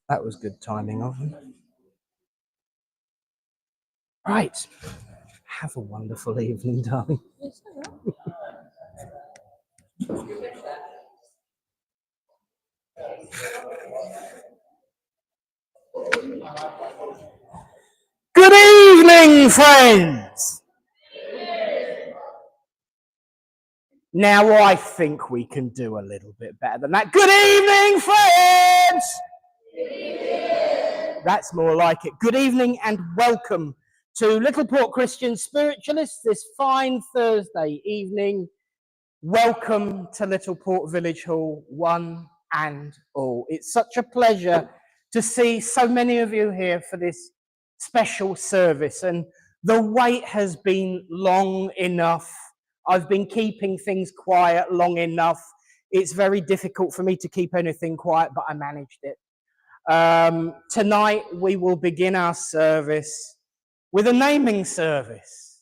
That was good timing of them. Right. Have a wonderful evening, darling. Good evening, friends. Now, I think we can do a little bit better than that. Good evening, friends. Good evening. That's more like it. Good evening and welcome to Little Port Christian Spiritualists this fine Thursday evening. Welcome to Little Port Village Hall, one and all. It's such a pleasure to see so many of you here for this special service, and the wait has been long enough. I've been keeping things quiet long enough. It's very difficult for me to keep anything quiet, but I managed it. Tonight we will begin our service with a naming service.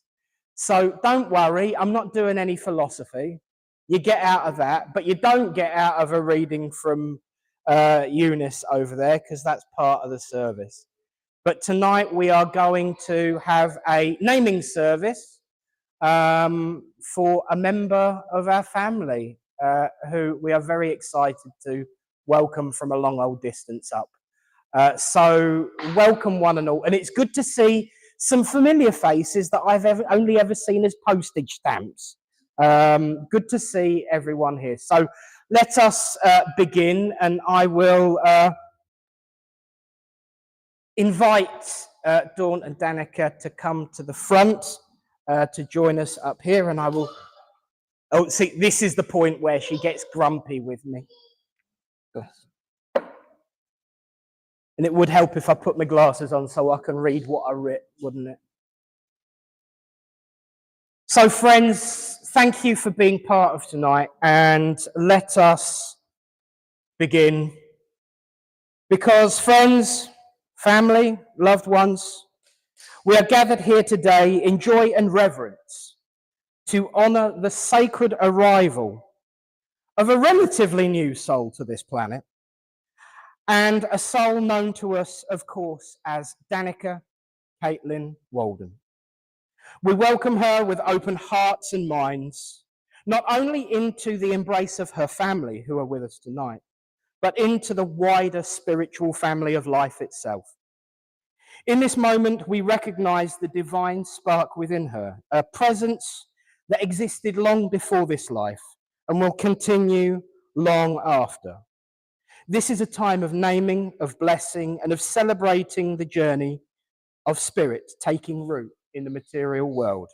So don't worry, I'm not doing any philosophy. You get out of that, but you don't get out of a reading from Eunice over there, because that's part of the service. But tonight we are going to have a naming service for a member of our family who we are very excited to welcome from a long old distance up. So welcome one and all. And it's good to see some familiar faces that I've only ever seen as postage stamps. Good to see everyone here. So let us begin, and I will invite Dawn and Danica to come to the front to join us up here, and I will... Oh, see, this is the point where she gets grumpy with me. And it would help if I put my glasses on so I can read what I wrote, wouldn't it? So, friends, thank you for being part of tonight, and let us begin. Because, friends, family, loved ones, we are gathered here today in joy and reverence to honor the sacred arrival of a relatively new soul to this planet, and a soul known to us, of course, as Danica Caitlin Walden. We welcome her with open hearts and minds, not only into the embrace of her family who are with us tonight, but into the wider spiritual family of life itself. In this moment, we recognize the divine spark within her, a presence that existed long before this life and will continue long after. This is a time of naming, of blessing, and of celebrating the journey of spirit taking root in the material world.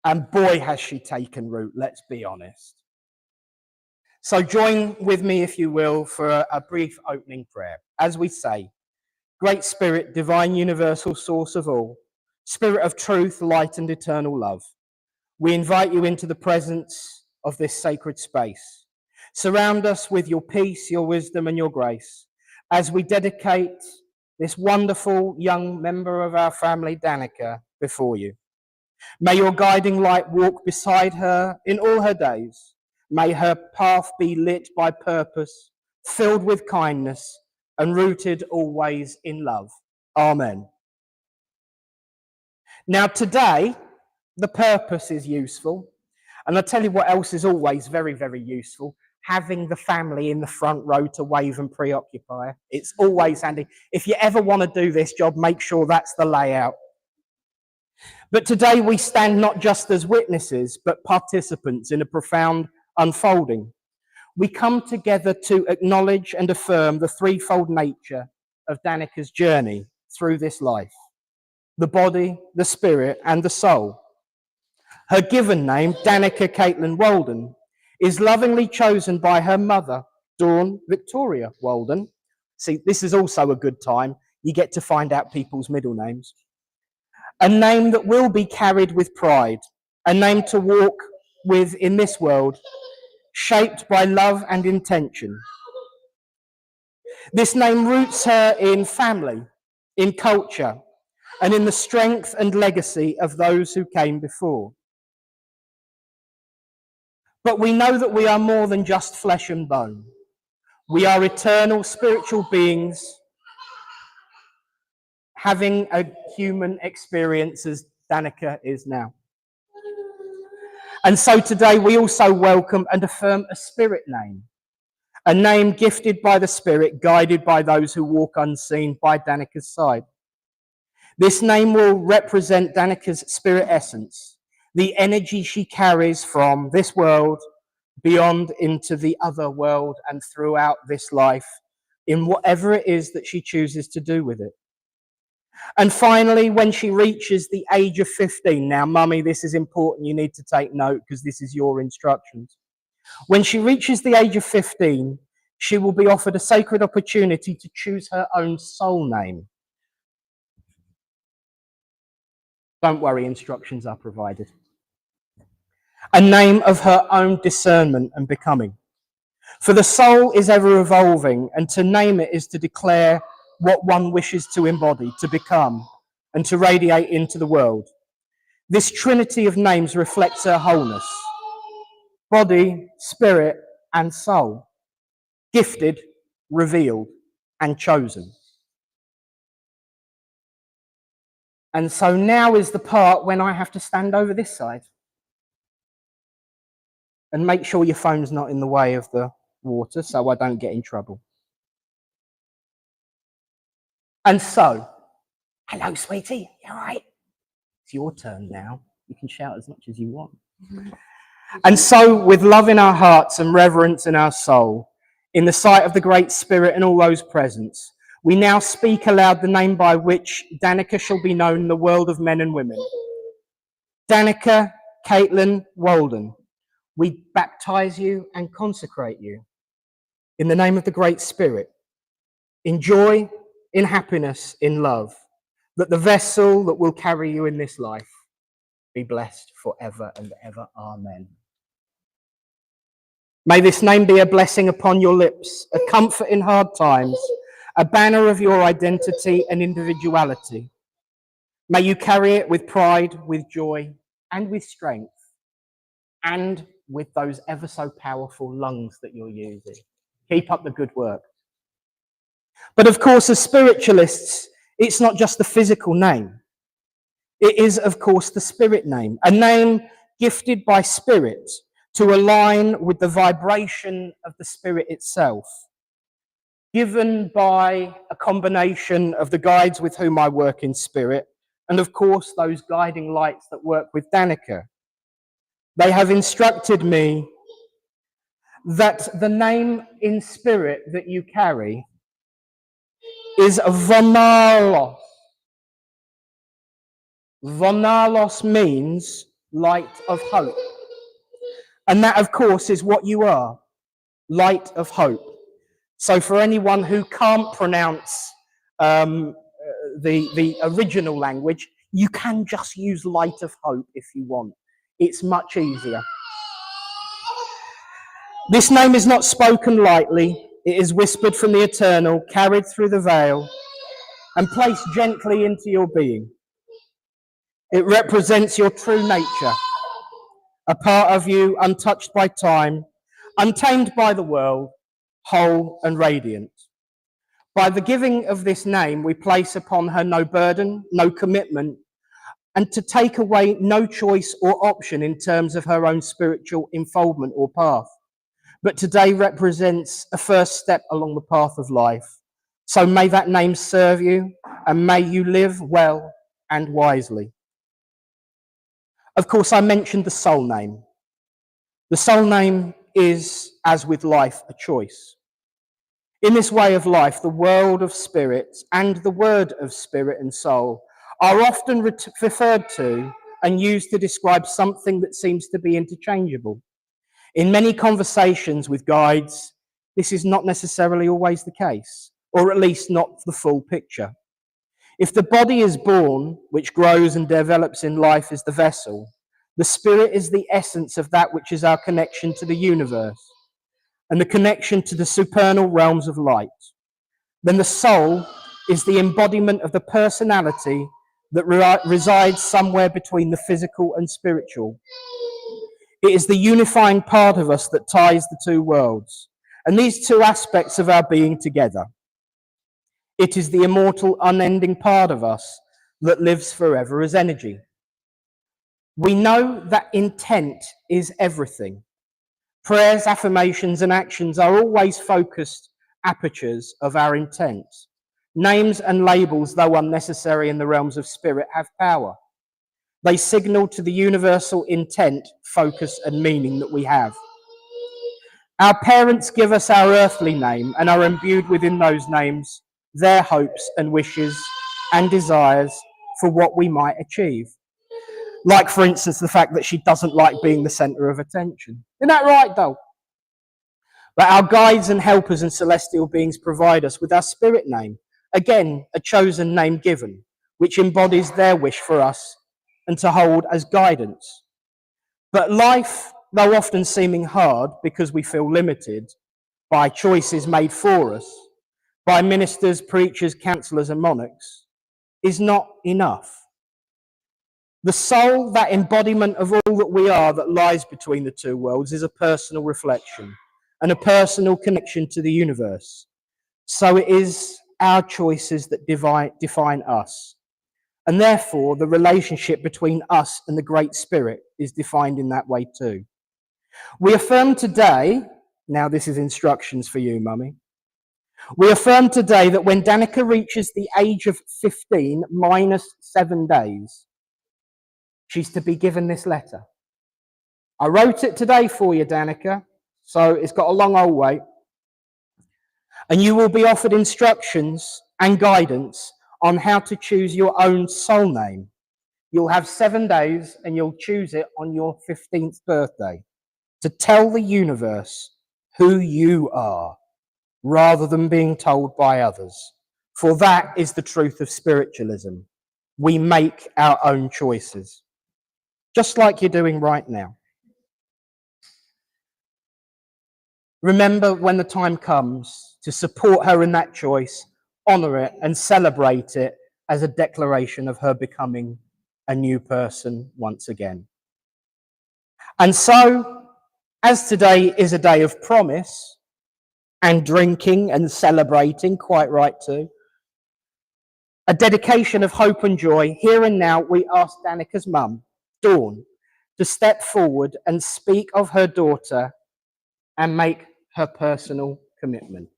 And boy, has she taken root, let's be honest. So join with me, if you will, for a brief opening prayer. As we say, Great Spirit, divine universal source of all, Spirit of truth, light, and eternal love, we invite you into the presence of this sacred space. Surround us with your peace, your wisdom, and your grace as we dedicate this wonderful young member of our family, Danica, before you. May your guiding light walk beside her in all her days. May her path be lit by purpose, filled with kindness, and rooted always in love. Amen. Now today, the purpose is useful. And I'll tell you what else is always very, very useful. Having the family in the front row to wave and preoccupy. It's always handy. If you ever want to do this job, make sure that's the layout. But today we stand not just as witnesses, but participants in a profound unfolding. We come together to acknowledge and affirm the threefold nature of Danica's journey through this life: the body, the spirit, and the soul. Her given name, Danica Caitlin Walden, is lovingly chosen by her mother, Dawn Victoria Walden. See, this is also a good time. You get to find out people's middle names. A name that will be carried with pride, a name to walk with in this world, shaped by love and intention. This name roots her in family, in culture, and in the strength and legacy of those who came before. But we know that we are more than just flesh and bone. We are eternal spiritual beings having a human experience as Danica is now. And so today we also welcome and affirm a spirit name, a name gifted by the Spirit, guided by those who walk unseen by Danica's side. This name will represent Danica's spirit essence, the energy she carries from this world beyond into the other world and throughout this life in whatever it is that she chooses to do with it. And finally, when she reaches the age of 15, now, Mummy, this is important, you need to take note because this is your instructions. When she reaches the age of 15, she will be offered a sacred opportunity to choose her own soul name. Don't worry, instructions are provided. A name of her own discernment and becoming. For the soul is ever evolving, and to name it is to declare what one wishes to embody, to become, and to radiate into the world. This trinity of names reflects her wholeness: body, spirit, and soul. Gifted, revealed, and chosen. And so now is the part when I have to stand over this side and make sure your phone's not in the way of the water so I don't get in trouble. And so, hello, sweetie, you all right? It's your turn now. You can shout as much as you want. And so, with love in our hearts and reverence in our soul, in the sight of the Great Spirit and all those present, we now speak aloud the name by which Danica shall be known in the world of men and women. Danica Caitlin Walden, we baptize you and consecrate you in the name of the Great Spirit, in joy, in happiness, in love, that the vessel that will carry you in this life be blessed forever and ever. Amen. May this name be a blessing upon your lips, a comfort in hard times, a banner of your identity and individuality. May you carry it with pride, with joy, and with strength, and with those ever so powerful lungs that you're using. Keep up the good work. But of course, as spiritualists, it's not just the physical name. It is, of course, the spirit name, a name gifted by Spirit to align with the vibration of the Spirit itself, given by a combination of the guides with whom I work in spirit, and of course, those guiding lights that work with Danica. They have instructed me that the name in spirit that you carry is Vonalos. Vonalos means light of hope. And that, of course, is what you are, light of hope. So for anyone who can't pronounce the original language, you can just use light of hope if you want. it's much easier. This name is not spoken lightly. It is whispered from the eternal, carried through the veil, and placed gently into your being. It represents your true nature, a part of you untouched by time, untamed by the world, whole and radiant. By the giving of this name, we place upon her no burden, no commitment, and to take away no choice or option in terms of her own spiritual unfoldment or path. But today represents a first step along the path of life. So may that name serve you, and may you live well and wisely. Of course, I mentioned the soul name. The soul name is, as with life, a choice. In this way of life, the world of spirits and the word of spirit and soul are often referred to and used to describe something that seems to be interchangeable. In many conversations with guides, this is not necessarily always the case, or at least not the full picture. If the body is born, which grows and develops in life, is the vessel, the spirit is the essence of that which is our connection to the universe and the connection to the supernal realms of light. Then the soul is the embodiment of the personality that resides somewhere between the physical and spiritual. It is the unifying part of us that ties the two worlds, and these two aspects of our being together. It is the immortal, unending part of us that lives forever as energy. We know that intent is everything. Prayers, affirmations, and actions are always focused apertures of our intent. Names and labels, though unnecessary in the realms of spirit, have power. They signal to the universal intent, focus, and meaning that we have. Our parents give us our earthly name and are imbued within those names their hopes and wishes and desires for what we might achieve. Like, for instance, the fact that she doesn't like being the center of attention. Isn't that right, though? But our guides and helpers and celestial beings provide us with our spirit name. Again, a chosen name given, which embodies their wish for us and to hold as guidance. But life, though often seeming hard because we feel limited by choices made for us, by ministers, preachers, counselors, and monarchs, is not enough. The soul, that embodiment of all that we are that lies between the two worlds, is a personal reflection and a personal connection to the universe. So it is our choices that define us. And therefore, the relationship between us and the Great Spirit is defined in that way too. We affirm today, now this is instructions for you, Mummy. We affirm today that when Danica reaches the age of 15 minus 7 days, she's to be given this letter. I wrote it today for you, Danica, so it's got a long old wait. And you will be offered instructions and guidance on how to choose your own soul name. You'll have 7 days and you'll choose it on your 15th birthday to tell the universe who you are rather than being told by others. For that is the truth of spiritualism. We make our own choices, just like you're doing right now. Remember, when the time comes, to support her in that choice, honor it and celebrate it as a declaration of her becoming a new person once again. And so, as today is a day of promise and drinking and celebrating, quite right too, a dedication of hope and joy, here and now we ask Danica's mum, Dawn, to step forward and speak of her daughter and make her personal commitment.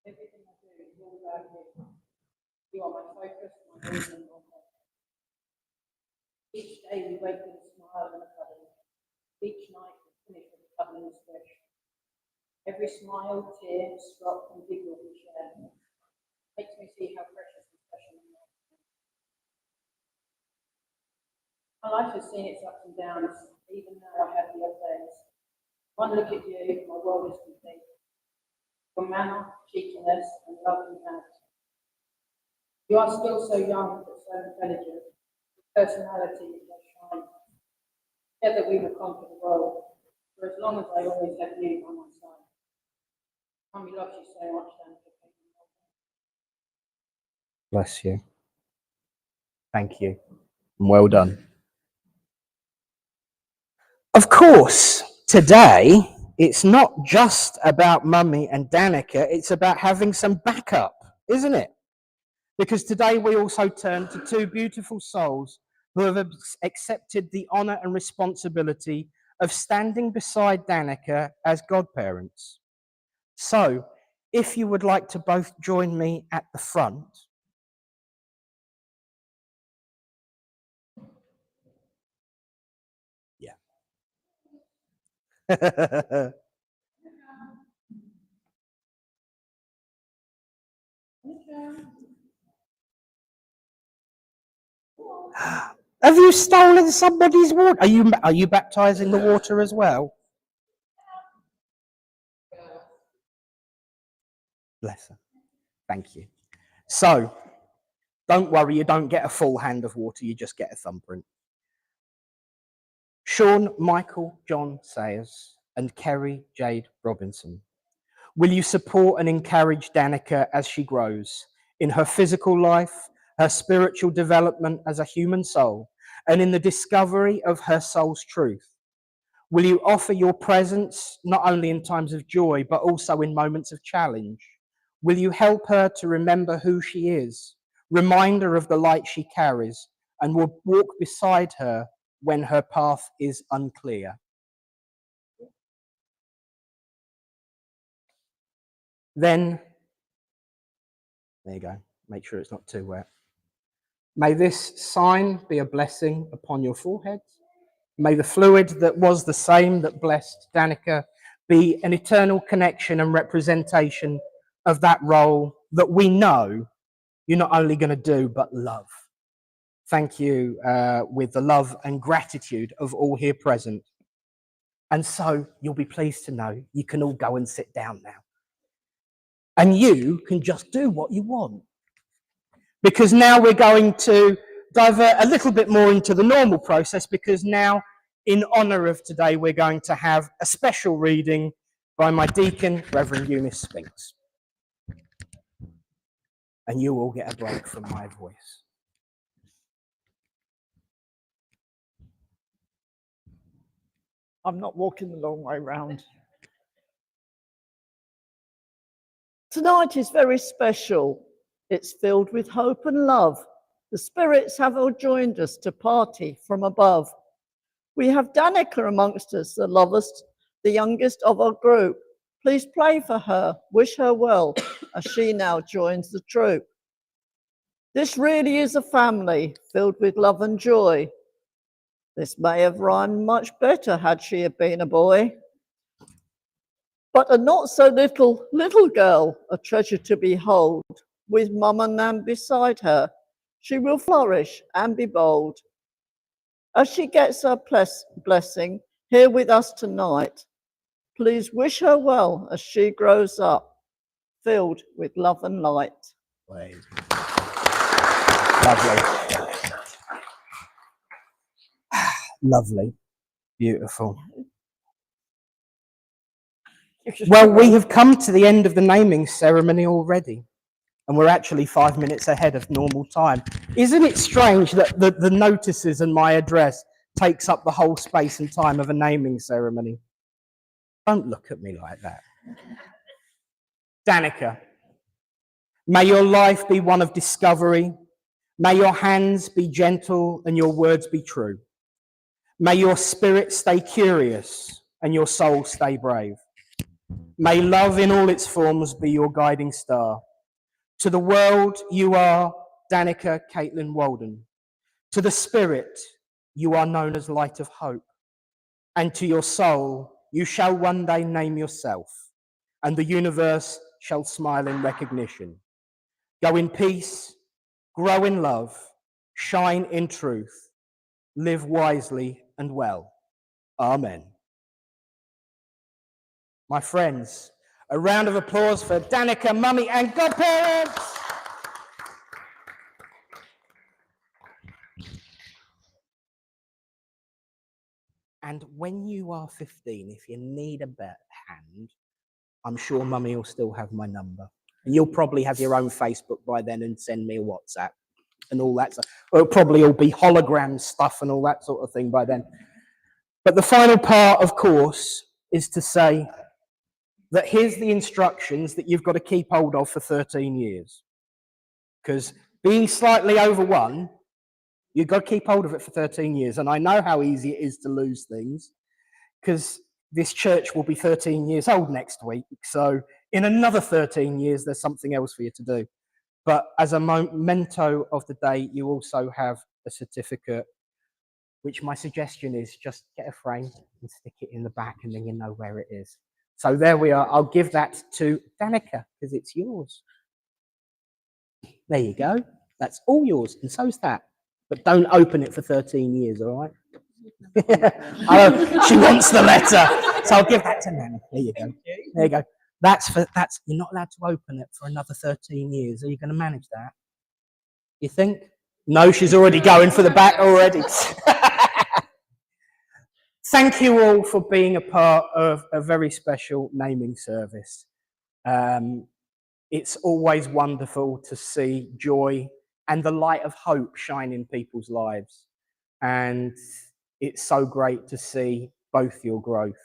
Everything I do is all about you. You are my focus, my reason, my hope. Each day we wake with a smile and a cuddle. Each night we finish with a cuddle and stretch. Every smile, tear, strop, and giggle we share makes me see how precious and special you are. My life has seen its ups and downs, even now I have the odd days. One look at you, my world is complete. Your manner, cheekiness, and loving character. You are still so young but so intelligent. Your personality is so shining. Together we will conquer the world. For as long as I always have you by my side. Mummy loves you so much, Danica. Bless you. Thank you. And well done. Of course, today, it's not just about Mummy and Danica, it's about having some backup, isn't it? Because today we also turn to two beautiful souls who have accepted the honour and responsibility of standing beside Danica as godparents. So, if you would like to both join me at the front. Yeah. Have you stolen somebody's water? Are you baptizing the water as well? Bless her. Thank you. So, don't worry, you don't get a full hand of water, you just get a thumbprint. Sean Michael John Sayers and Kerry Jade Robinson, will you support and encourage Danica as she grows in her physical life, her spiritual development as a human soul, and in the discovery of her soul's truth? Will you offer your presence not only in times of joy, but also in moments of challenge? Will you help her to remember who she is, remind her of the light she carries, and will walk beside her when her path is unclear? Then, there you go, make sure it's not too wet. May this sign be a blessing upon your foreheads. May the fluid that was the same that blessed Danica be an eternal connection and representation of that role that we know you're not only going to do, but love. Thank you with the love and gratitude of all here present. And so you'll be pleased to know you can all go and sit down now. And you can just do what you want. Because now we're going to divert a little bit more into the normal process, because now, in honour of today, we're going to have a special reading by my deacon, Reverend Eunice Spinks. And you will get a break from my voice. I'm not walking the long way round. Tonight is very special. It's filled with hope and love. The spirits have all joined us to party from above. We have Danica amongst us, the lovest, the youngest of our group. Please pray for her, wish her well, as she now joins the troop. This really is a family filled with love and joy. This may have rhymed much better had she have been a boy. But a not so little girl, a treasure to behold, with mum and nan beside her, she will flourish and be bold. As she gets her blessing here with us tonight, please wish her well as she grows up, filled with love and light. Lovely. Lovely. Beautiful. Well, we have come to the end of the naming ceremony already, and we're actually 5 minutes ahead of normal time. Isn't it strange that the notices and my address takes up the whole space and time of a naming ceremony? Don't look at me like that. Danica, may your life be one of discovery. May your hands be gentle and your words be true. May your spirit stay curious and your soul stay brave. May love in all its forms be your guiding star. To the world, you are Danica Caitlin Walden. To the spirit, you are known as light of hope. And to your soul, you shall one day name yourself, and the universe shall smile in recognition. Go in peace, grow in love, shine in truth, live wisely and well. Amen. My friends, a round of applause for Danica, mummy and godparents. And when you are 15, if you need a hand, I'm sure mummy will still have my number. And you'll probably have your own Facebook by then and send me a WhatsApp and all that stuff. It'll probably all be hologram stuff and all that sort of thing by then. But the final part, of course, is to say that here's the instructions that you've got to keep hold of for 13 years. Because being slightly over one, you've got to keep hold of it for 13 years. And I know how easy it is to lose things, because this church will be 13 years old next week. So in another 13 years, there's something else for you to do. But as a memento of the day, you also have a certificate, which my suggestion is just get a frame and stick it in the back, and then you know where it is. So there we are. I'll give that to Danica because it's yours. There you go. That's all yours, and so's that. But don't open it for 13 years, all right? Oh, she wants the letter, so I'll give that to Nana. There you go. There you go. That's you're not allowed to open it for another 13 years. Are you going to manage that? You think? No, she's already going for the back already. Thank you all for being a part of a very special naming service. It's always wonderful to see joy and the light of hope shine in people's lives. And it's so great to see both your growth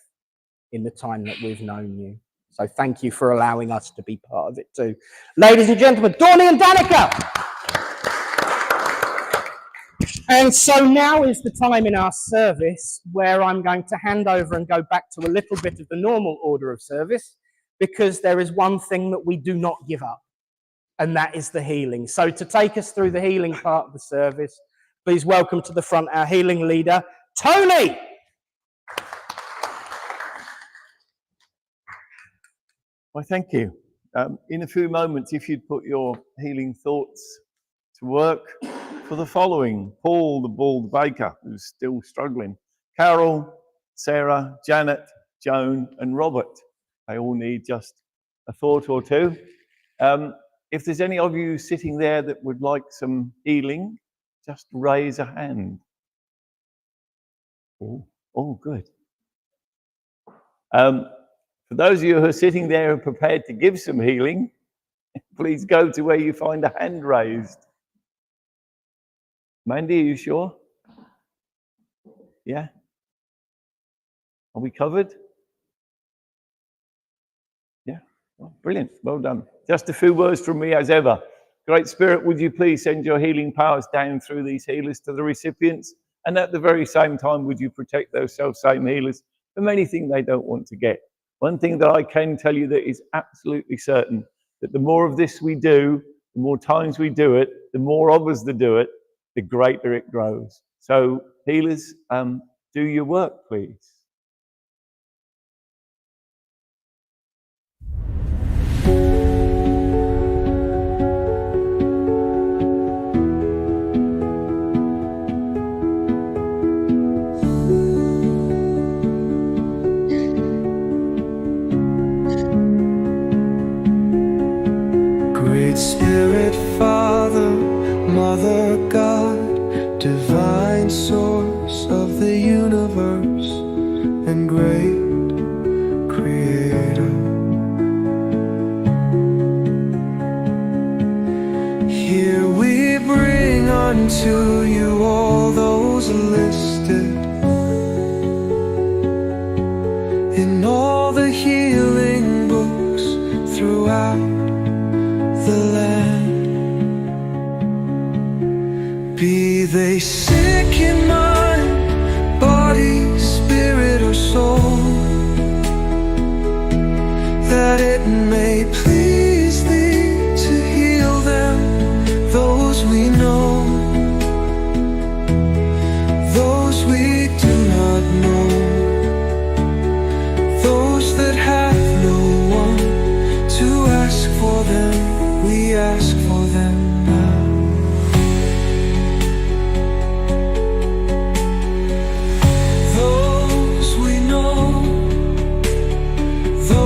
in the time that we've known you. So thank you for allowing us to be part of it too. Ladies and gentlemen, Dawny and Danica. And so now is the time in our service where I'm going to hand over and go back to a little bit of the normal order of service, because there is one thing that we do not give up, and that is the healing. So to take us through the healing part of the service, please welcome to the front our healing leader, Tony. Well, thank you. In a few moments, if you'd put your healing thoughts to work for the following: Paul the bald baker, who's still struggling, Carol, Sarah, Janet, Joan, and Robert. They all need just a thought or two. If there's any of you sitting there that would like some healing, just raise a hand. Oh, good. For those of you who are sitting there and prepared to give some healing, please go to where you find a hand raised. Mandy, are you sure? Yeah? Are we covered? Yeah? Oh, brilliant. Well done. Just a few words from me as ever. Great Spirit, would you please send your healing powers down through these healers to the recipients? And at the very same time, would you protect those self-same healers from anything they don't want to get? One thing that I can tell you that is absolutely certain, that the more of this we do, the more times we do it, the more of us that do it, the greater it grows. So healers, do your work, please. Great Spirit, Father, Mother, God, divine source of the universe and great Creator. Here we bring unto you all those listed in all the healing books throughout the land. Be they sick in mind, body, spirit, or soul, that it may please thee to heal them, those we know, those we do not know, those that have no one to ask for them, we ask for them now. Those we know, those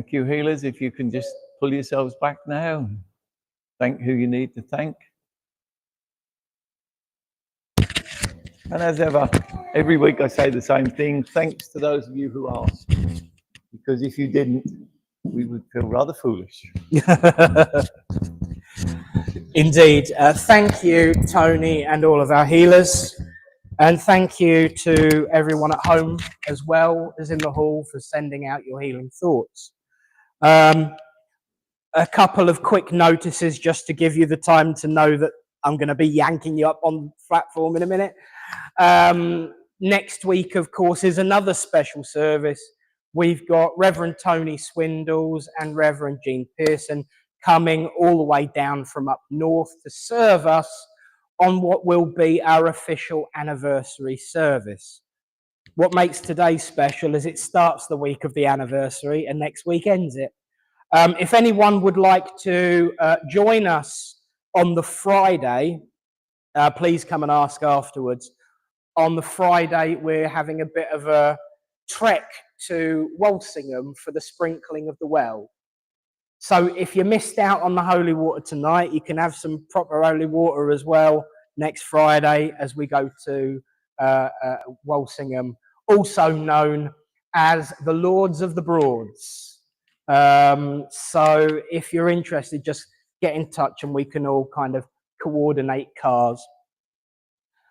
Thank you, healers. If you can just pull yourselves back now. Thank who you need to thank. And as ever, every week I say the same thing. Thanks to those of you who asked. Because if you didn't, we would feel rather foolish. Indeed. Thank you, Tony, and all of our healers. And thank you to everyone at home as well as in the hall for sending out your healing thoughts. A couple of quick notices just to give you the time to know that I'm going to be yanking you up on the platform in a minute. Next week, of course, is another special service. We've got Reverend Tony Swindles and Reverend Jean Pearson coming all the way down from up north to serve us on what will be our official anniversary service. What makes today special is it starts the week of the anniversary and next week ends it. If anyone would like to join us on the Friday, please come and ask afterwards. On the Friday, we're having a bit of a trek to Walsingham for the sprinkling of the well. So if you missed out on the holy water tonight, you can have some proper holy water as well next Friday as we go to Walsingham, also known as the Lords of the Broads. So if you're interested, just get in touch and we can all kind of coordinate cars.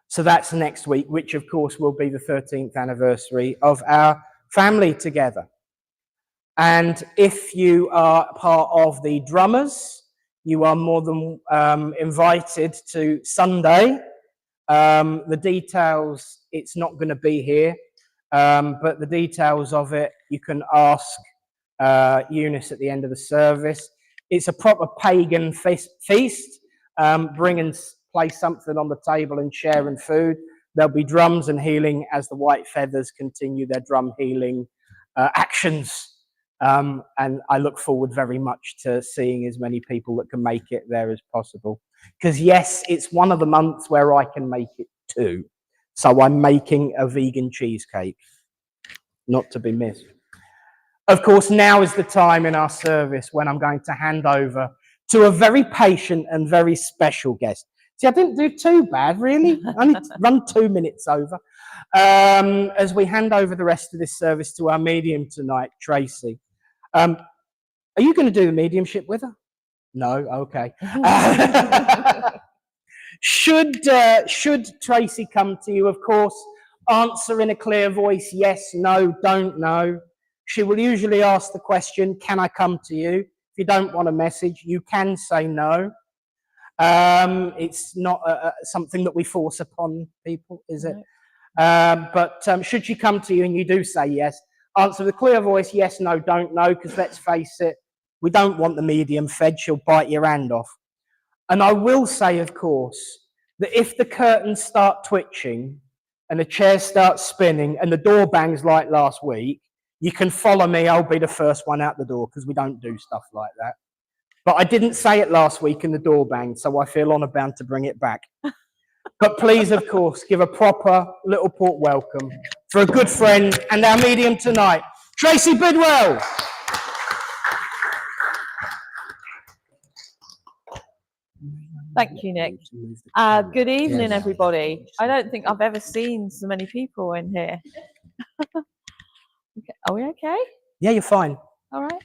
So that's next week, which of course will be the 13th anniversary of our family together. And if you are part of the drummers, you are more than invited to Sunday. The details, it's not going to be here, but the details of it, you can ask Eunice at the end of the service. It's a proper pagan feast. Bring and place something on the table and sharing food. There'll be drums and healing as the White Feathers continue their drum healing actions. And I look forward very much to seeing as many people that can make it there as possible. Because yes, it's one of the months where I can make it too. So I'm making a vegan cheesecake, not to be missed. Of course, now is the time in our service when I'm going to hand over to a very patient and very special guest. See, I didn't do too bad, really. I only run 2 minutes over. As we hand over the rest of this service to our medium tonight, Tracey. Are you going to do the mediumship with her? No? Okay. Should Tracey come to you, of course, answer in a clear voice, yes, no, don't know. She will usually ask the question, can I come to you? If you don't want a message, you can say no. It's not something that we force upon people, is it? But should she come to you and you do say yes, answer with a clear voice, yes, no, don't know, because let's face it, we don't want the medium fed, she'll bite your hand off. And I will say, of course, that if the curtains start twitching and the chairs start spinning and the door bangs like last week, you can follow me, I'll be the first one out the door, because we don't do stuff like that. But I didn't say it last week and the door banged, so I feel honor bound to bring it back. But please, of course, give a proper little port welcome for a good friend and our medium tonight, Tracey Bidwell. Thank you, Nick. Good evening, everybody. I don't think I've ever seen so many people in here. Okay. Are we okay? Yeah, you're fine. All right.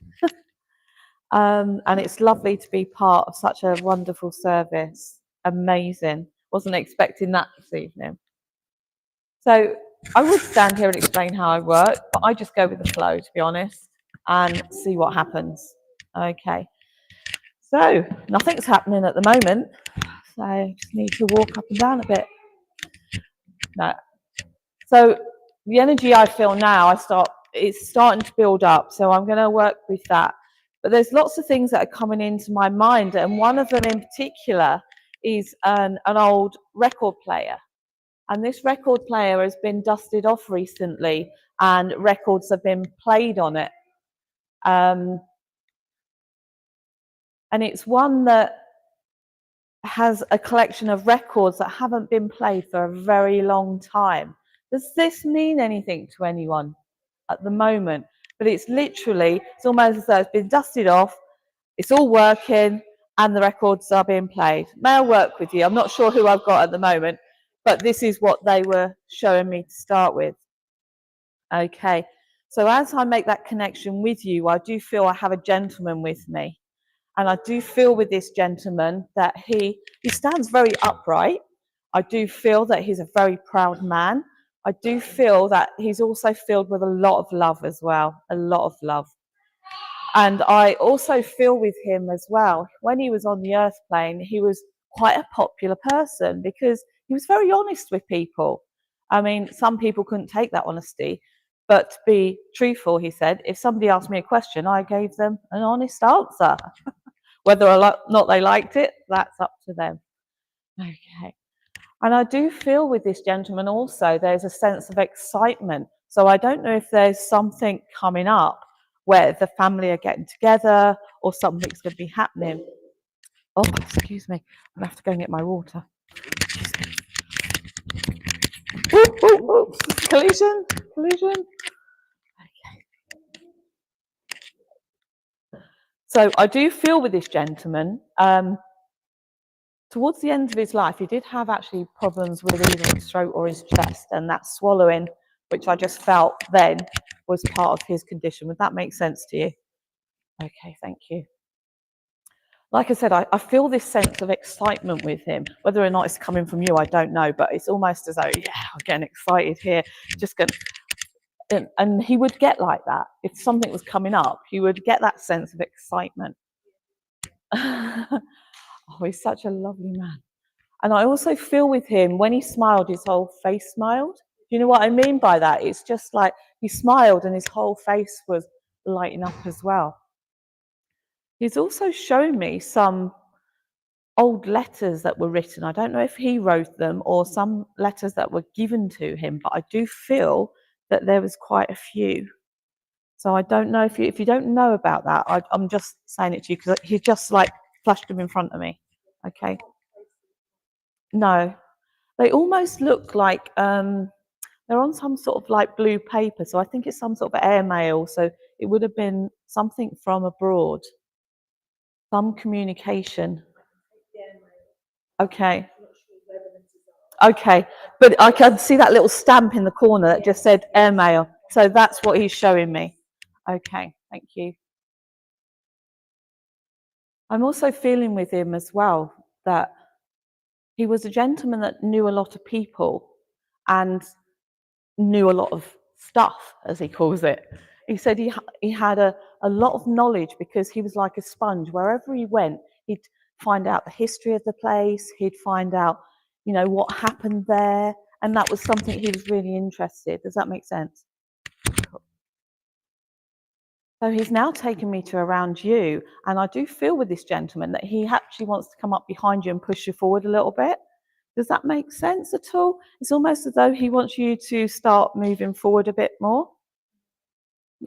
And it's lovely to be part of such a wonderful service. Amazing. Wasn't expecting that this evening. So I would stand here and explain how I work, but I just go with the flow, to be honest, and see what happens. Okay. So nothing's happening at the moment. So I just need to walk up and down a bit. No. So the energy I feel now, it's starting to build up. So I'm going to work with that. But there's lots of things that are coming into my mind, and one of them in particular is an old record player. And this record player has been dusted off recently, and records have been played on it. And it's one that has a collection of records that haven't been played for a very long time. Does this mean anything to anyone at the moment? but it's literally, it's almost as though it's been dusted off, it's all working, and the records are being played. May I work with you? I'm not sure who I've got at the moment, but this is what they were showing me to start with. Okay, so as I make that connection with you, I do feel I have a gentleman with me. And I do feel with this gentleman that he stands very upright. I do feel that he's a very proud man. I do feel that he's also filled with a lot of love as well, a lot of love. And I also feel with him as well, when he was on the earth plane, he was quite a popular person because he was very honest with people. I mean, some people couldn't take that honesty, but to be truthful, he said, if somebody asked me a question, I gave them an honest answer. Whether or not they liked it, that's up to them. Okay. And I do feel with this gentleman also, there's a sense of excitement. So I don't know if there's something coming up where the family are getting together or something's going to be happening. Oh, excuse me. I have to go and get my water. Ooh, ooh, ooh. Collision, collision. Okay. So I do feel with this gentleman, towards the end of his life, he did have actually problems with either his throat or his chest, and that swallowing, which I just felt then was part of his condition. Would that make sense to you? Okay, thank you. Like I said, I feel this sense of excitement with him. Whether or not it's coming from you, I don't know, but it's almost as though, yeah, I'm getting excited here. Just going, and he would get like that. If something was coming up, he would get that sense of excitement. Oh, he's such a lovely man. And I also feel with him, when he smiled, his whole face smiled. Do you know what I mean by that? It's just like he smiled and his whole face was lighting up as well. He's also shown me some old letters that were written. I don't know if he wrote them or some letters that were given to him, but I do feel that there was quite a few. So I don't know if you don't know about that. I'm just saying it to you because he just like flashed them in front of me. Okay. No, they almost look like they're on some sort of like blue paper. So I think it's some sort of airmail. So it would have been something from abroad, some communication. Okay. Okay, but I can see that little stamp in the corner that just said airmail. So that's what he's showing me. Okay, thank you. I'm also feeling with him as well that he was a gentleman that knew a lot of people and knew a lot of stuff, as he calls it. He said he had a lot of knowledge because he was like a sponge. Wherever he went, he'd find out the history of the place, he'd find out, you know, what happened there, and that was something he was really interested. Does that make sense? So he's now taken me to around you, and I do feel with this gentleman that he actually wants to come up behind you and push you forward a little bit. Does that make sense at all? It's almost as though he wants you to start moving forward a bit more.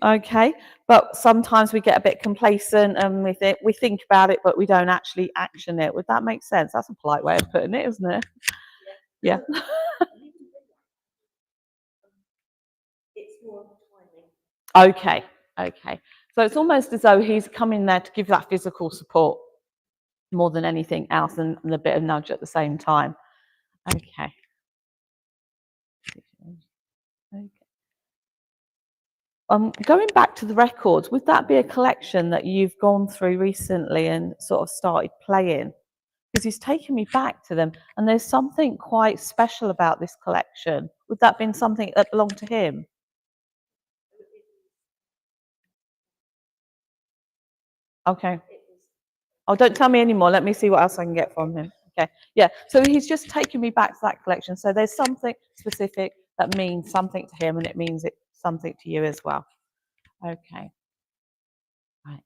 Okay, but sometimes we get a bit complacent and we think about it, but we don't actually action it. Would that make sense? That's a polite way of putting it, isn't it? Yeah. It's more timing. Okay, okay. So it's almost as though he's coming there to give that physical support more than anything else, and a bit of nudge at the same time. Okay. Okay. Going back to the records, would that be a collection that you've gone through recently and sort of started playing? Because he's taken me back to them, and there's something quite special about this collection. Would that have been something that belonged to him? Okay. Oh, don't tell me anymore. Let me see what else I can get from him. Okay. Yeah. So he's just taken me back to that collection. So there's something specific that means something to him, and it means it's something to you as well. Okay. Right.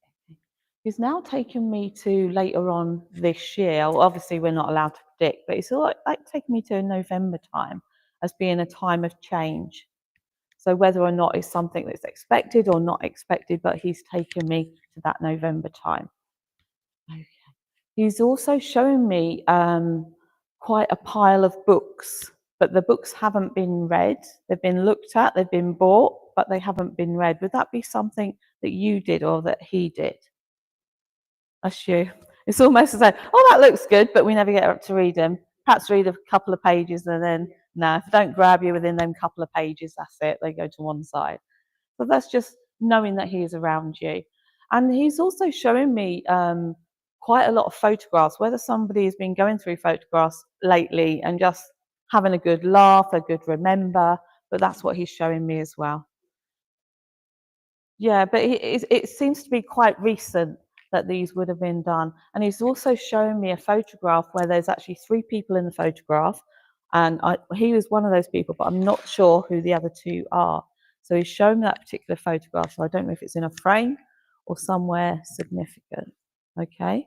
He's now taken me to later on this year. Well, obviously, we're not allowed to predict, but it's like taking me to November time as being a time of change. So whether or not it's something that's expected or not expected, but he's taken me to that November time. Okay. He's also shown me quite a pile of books, but the books haven't been read. They've been looked at, they've been bought, but they haven't been read. Would that be something that you did or that he did? That's you. It's almost as though, oh, that looks good, but we never get up to read them. Perhaps read a couple of pages and then, no, if they don't grab you within them couple of pages, that's it. They go to one side. But that's just knowing that he is around you. And he's also showing me quite a lot of photographs, whether somebody has been going through photographs lately and just having a good laugh, a good remember, but that's what he's showing me as well. Yeah, but it seems to be quite recent that these would have been done. And he's also showing me a photograph where there's actually 3 people in the photograph. And he was one of those people, but I'm not sure who the other 2 are. So he's shown me that particular photograph. So I don't know if it's in a frame or somewhere significant. Okay,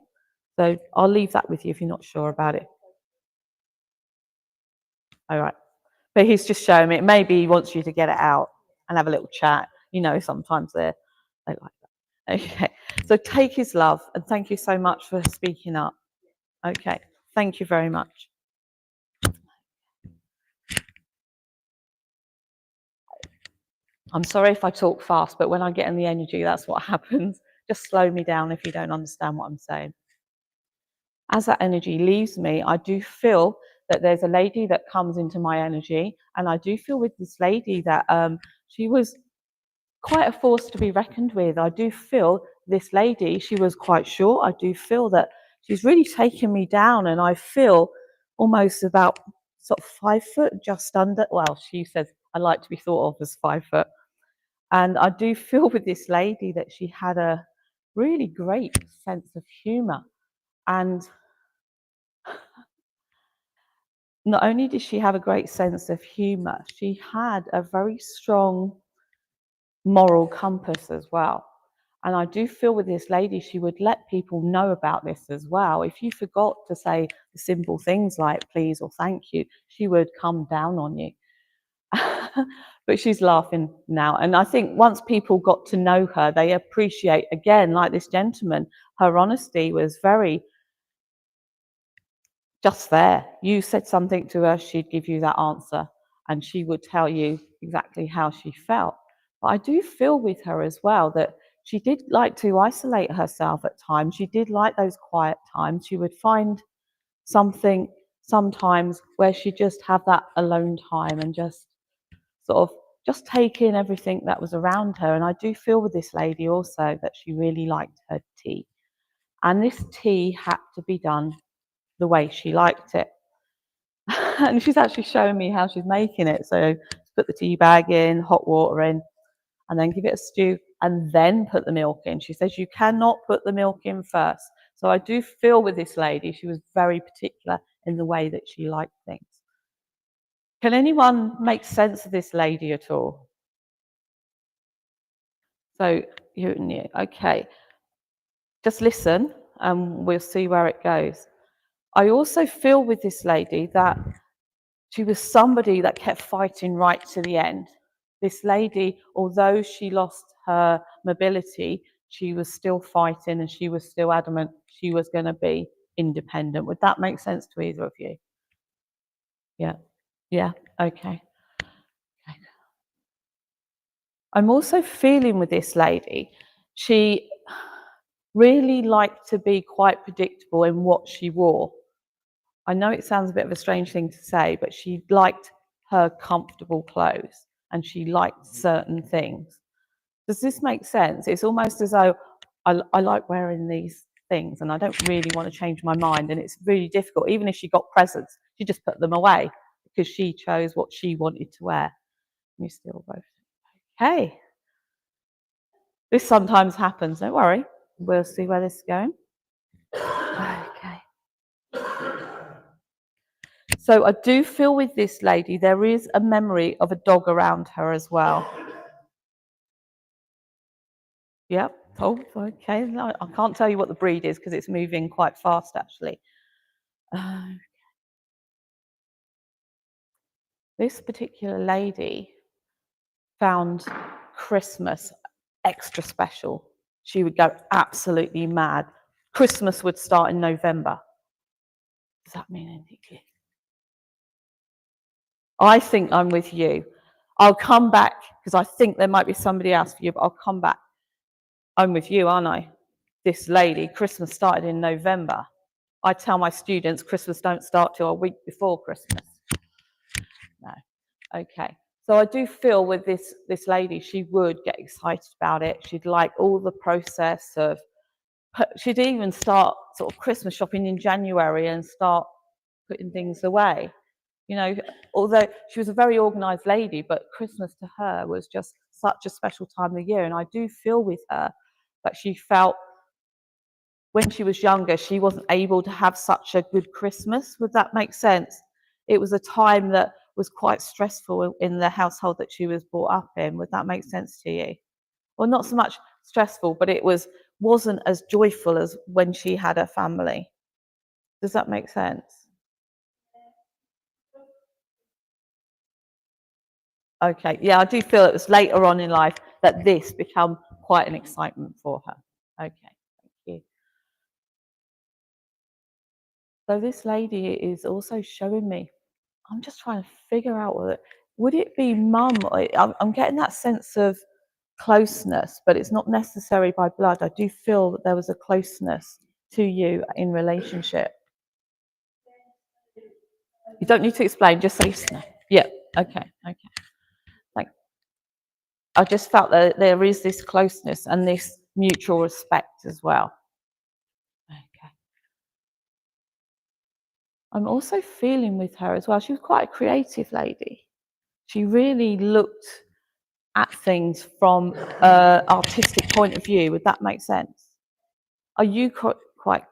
so I'll leave that with you if you're not sure about it. All right, but he's just showing me. Maybe he wants you to get it out and have a little chat. You know, sometimes they like that. Okay, so take his love, and thank you so much for speaking up. Okay, thank you very much. I'm sorry if I talk fast, but when I get in the energy, that's what happens. Just slow me down if you don't understand what I'm saying. As that energy leaves me, I do feel that there's a lady that comes into my energy, and I do feel with this lady that she was quite a force to be reckoned with. I do feel this lady, she was quite short. I do feel that she's really taken me down, and I feel almost about sort of 5 foot, just under. Well, she says I like to be thought of as 5 foot. And I do feel with this lady that she had a really great sense of humour. And not only did she have a great sense of humour, she had a very strong moral compass as well. And I do feel with this lady, she would let people know about this as well. If you forgot to say the simple things like please or thank you, she would come down on you. But she's laughing now. And I think once people got to know her, they appreciate, again, like this gentleman, her honesty was very just there. You said something to her, she'd give you that answer, and she would tell you exactly how she felt. But I do feel with her as well that she did like to isolate herself at times. She did like those quiet times. She would find something sometimes where she'd just have that alone time and just sort of just take in everything that was around her. And I do feel with this lady also that she really liked her tea. And this tea had to be done the way she liked it. And she's actually showing me how she's making it. So put the tea bag in, hot water in, and then give it a stew, and then put the milk in. She says you cannot put the milk in first. So I do feel with this lady, she was very particular in the way that she liked things. Can anyone make sense of this lady at all? So, okay. Just listen and we'll see where it goes. I also feel with this lady that she was somebody that kept fighting right to the end. This lady, although she lost her mobility, she was still fighting and she was still adamant she was going to be independent. Would that make sense to either of you? Yeah. Yeah. Okay. I'm also feeling with this lady, she really liked to be quite predictable in what she wore. I know it sounds a bit of a strange thing to say, but she liked her comfortable clothes and she liked certain things. Does this make sense? It's almost as though I like wearing these things and I don't really want to change my mind, and it's really difficult. Even if she got presents, she just put them away because she chose what she wanted to wear. You still both. Okay. This sometimes happens, don't worry. We'll see where this is going. Okay. So I do feel with this lady, there is a memory of a dog around her as well. Yep. Oh, okay. No, I can't tell you what the breed is because it's moving quite fast, actually. This particular lady found Christmas extra special. She would go absolutely mad. Christmas would start in November. Does that mean anything to you? I think I'm with you. I'll come back because I think there might be somebody else for you, but I'll come back. I'm with you, aren't I? This lady, Christmas started in November. I tell my students Christmas don't start till a week before Christmas. No. Okay. So I do feel with this lady, she would get excited about it. She'd like all the process of, she'd even start sort of Christmas shopping in January and start putting things away. You know, although she was a very organised lady, but Christmas to her was just such a special time of the year. And I do feel with her that she felt when she was younger, she wasn't able to have such a good Christmas. Would that make sense? It was a time that was quite stressful in the household that she was brought up in. Would that make sense to you? Well, not so much stressful, but it wasn't as joyful as when she had her family. Does that make sense? Okay, yeah, I do feel it was later on in life that this became quite an excitement for her. Okay, thank you. So this lady is also showing me, I'm just trying to figure out would it be mum? I'm getting that sense of closeness, but it's not necessary by blood. I do feel that there was a closeness to you in relationship. You don't need to explain, just say no. Yeah, okay. Thanks. I just felt that there is this closeness and this mutual respect as well. Okay. I'm also feeling with her as well. She was quite a creative lady. She really looked at things from an artistic point of view. Would that make sense? Are you quite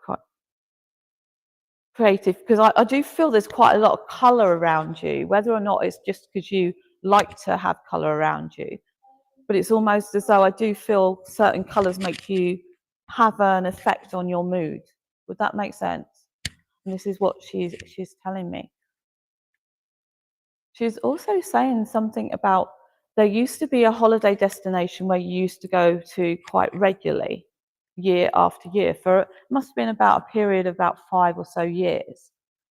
creative? Because I do feel there's quite a lot of colour around you, whether or not it's just because you like to have colour around you. But it's almost as though I do feel certain colours make you have an effect on your mood. Would that make sense? And this is what she's telling me. She's also saying something about there used to be a holiday destination where you used to go to quite regularly, year after year. For it must have been about a period of about 5 or so years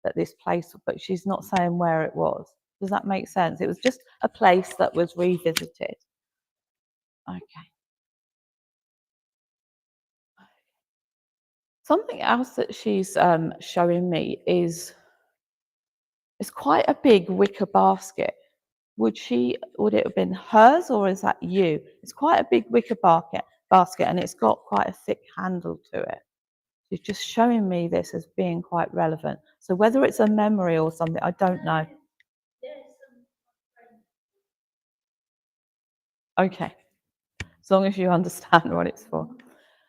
that this place, but she's not saying where it was. Does that make sense? It was just a place that was revisited. Okay. Something else that she's showing me is it's quite a big wicker basket. Would it have been hers or is that you? It's quite a big wicker basket and it's got quite a thick handle to it. She's just showing me this as being quite relevant. So whether it's a memory or something, I don't know. Okay, as long as you understand what it's for.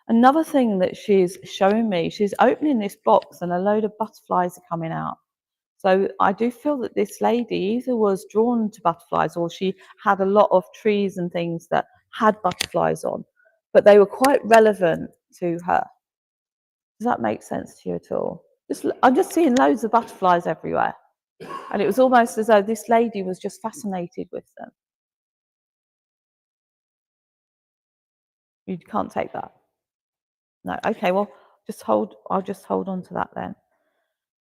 Another thing that she's showing me, she's opening this box and a load of butterflies are coming out. So I do feel that this lady either was drawn to butterflies or she had a lot of trees and things that had butterflies on, but they were quite relevant to her. Does that make sense to you at all? I'm just seeing loads of butterflies everywhere. And it was almost as though this lady was just fascinated with them. You can't take that. No, okay, well, I'll just hold on to that then.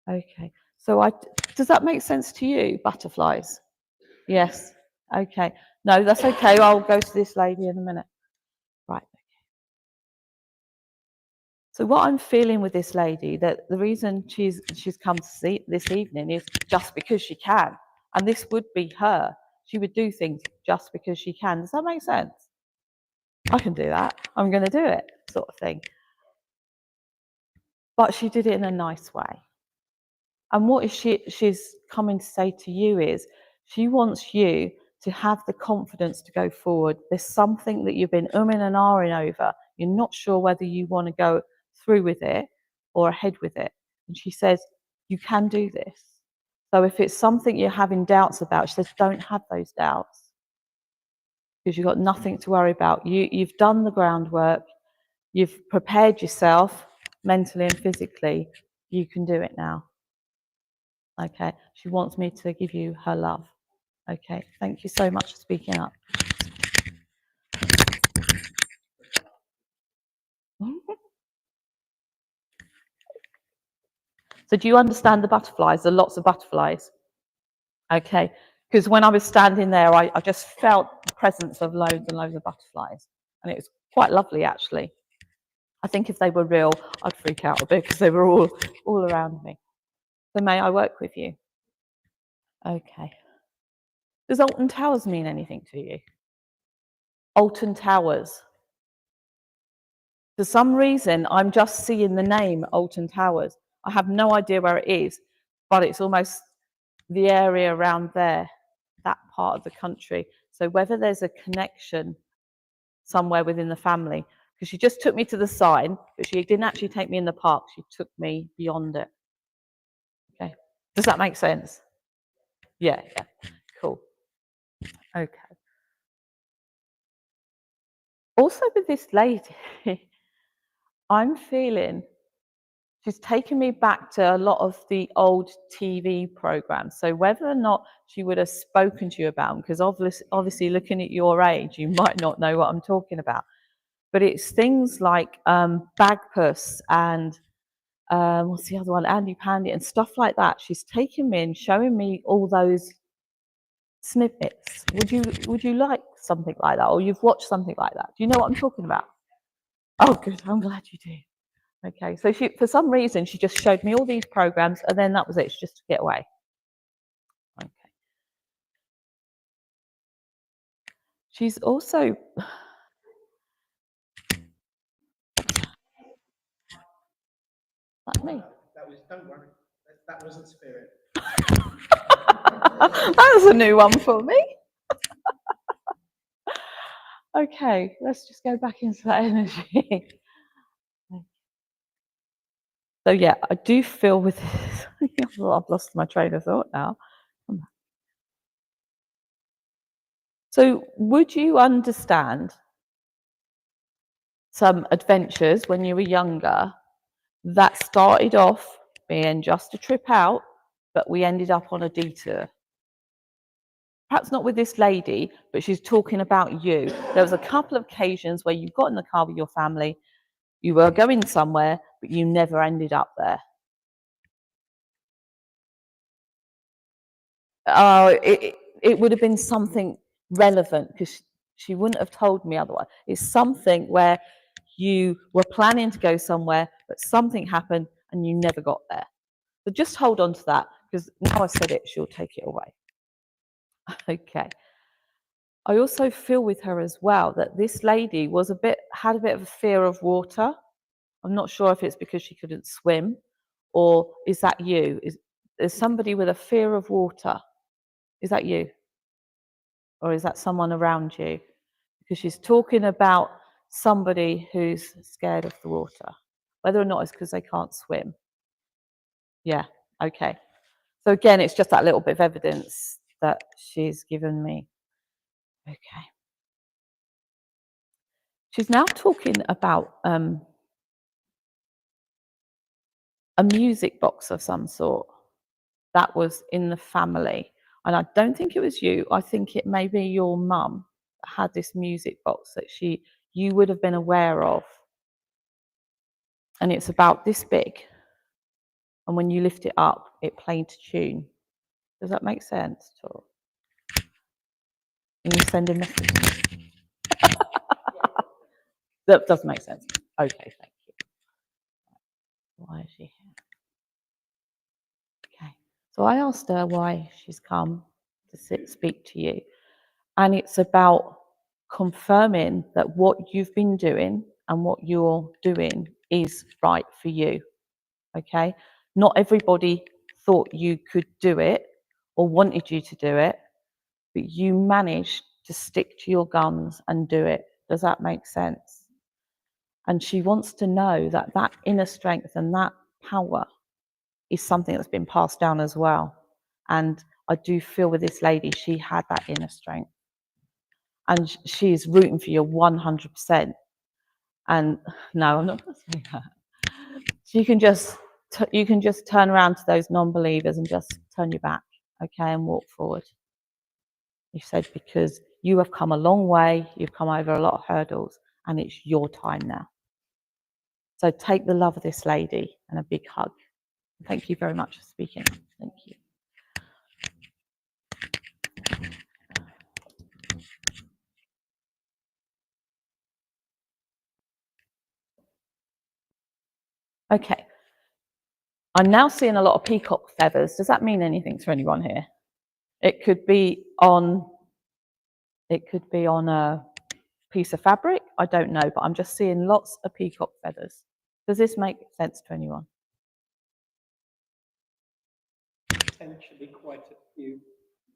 Okay, so does that make sense to you, butterflies? Yes, okay. No, that's okay, I'll go to this lady in a minute. Right, okay. So what I'm feeling with this lady, that the reason she's come to see this evening is just because she can. And this would be her. She would do things just because she can. Does that make sense? I can do that. I'm going to do it, sort of thing. But she did it in a nice way. And what she's coming to say to you is she wants you to have the confidence to go forward. There's something that you've been umming and ahhing over. You're not sure whether you want to go through with it or ahead with it. And she says, you can do this. So if it's something you're having doubts about, she says, don't have those doubts. Because you've got nothing to worry about. You've done the groundwork. You've prepared yourself mentally and physically. You can do it now. Okay, she wants me to give you her love. Okay, thank you so much for speaking up. So do you understand the butterflies? There are lots of butterflies. Okay, Because when I was standing there, I just felt the presence of loads and loads of butterflies. And it was quite lovely, actually. I think if they were real, I'd freak out a bit because they were all around me. So may I work with you? Okay. Does Alton Towers mean anything to you? Alton Towers. For some reason, I'm just seeing the name Alton Towers. I have no idea where it is, but it's almost the area around there, that part of the country. So whether there's a connection somewhere within the family, because she just took me to the sign, but she didn't actually take me in the park. She took me beyond it. Okay. Does that make sense? Yeah, yeah. Cool. Okay. Also with this lady, I'm feeling she's taken me back to a lot of the old TV programs. So whether or not she would have spoken to you about them, because obviously looking at your age, you might not know what I'm talking about. But it's things like Bagpuss and what's the other one, Andy Pandy and stuff like that. She's taken me and showing me all those snippets. Would you like something like that, or you've watched something like that? Do you know what I'm talking about? Oh, good. I'm glad you do. Okay, so she, for some reason, she just showed me all these programs, and then that was it. She just took it away. Okay. She's also like me. That was, don't worry, that wasn't spirit. That was a new one for me. Okay, let's just go back into that energy. So yeah, I do feel with this. I've lost my train of thought now. So would you understand some adventures when you were younger that started off being just a trip out, but we ended up on a detour? Perhaps not with this lady, but she's talking about you. There was a couple of occasions where you got in the car with your family, you were going somewhere, but you never ended up there. It would have been something relevant, because she wouldn't have told me otherwise. It's something where you were planning to go somewhere, but something happened and you never got there. So just hold on to that, because now I've said it, she'll take it away. Okay. I also feel with her as well that this lady had a bit of a fear of water. I'm not sure if it's because she couldn't swim, or is that you? Is somebody with a fear of water? Is that you? Or is that someone around you? Because she's talking about somebody who's scared of the water, whether or not it's because they can't swim. Yeah, okay. So again, it's just that little bit of evidence that she's given me. Okay. She's now talking about a music box of some sort that was in the family. And I don't think it was you. I think it may be your mum that had this music box that you would have been aware of. And it's about this big. And when you lift it up, it played to tune. Does that make sense at all? Can you send a message? That does make sense. Okay, thank you. Why is she here? Okay. So I asked her why she's come to speak to you. And it's about confirming that what you've been doing and what you're doing is right for you. Okay? Not everybody thought you could do it or wanted you to do it, but you managed to stick to your guns and do it. Does that make sense? And she wants to know that that inner strength and that power is something that's been passed down as well. And I do feel with this lady, she had that inner strength. And she's rooting for you 100%. And no, I'm not going to say that. So you can just turn around to those non-believers and just turn your back, okay, and walk forward. He said, because you have come a long way, you've come over a lot of hurdles, and it's your time now. So take the love of this lady and a big hug. Thank you very much for speaking. Thank you. Okay. I'm now seeing a lot of peacock feathers. Does that mean anything to anyone here? It could be on a piece of fabric. I don't know, but I'm just seeing lots of peacock feathers. Does this make sense to anyone? Potentially quite a few.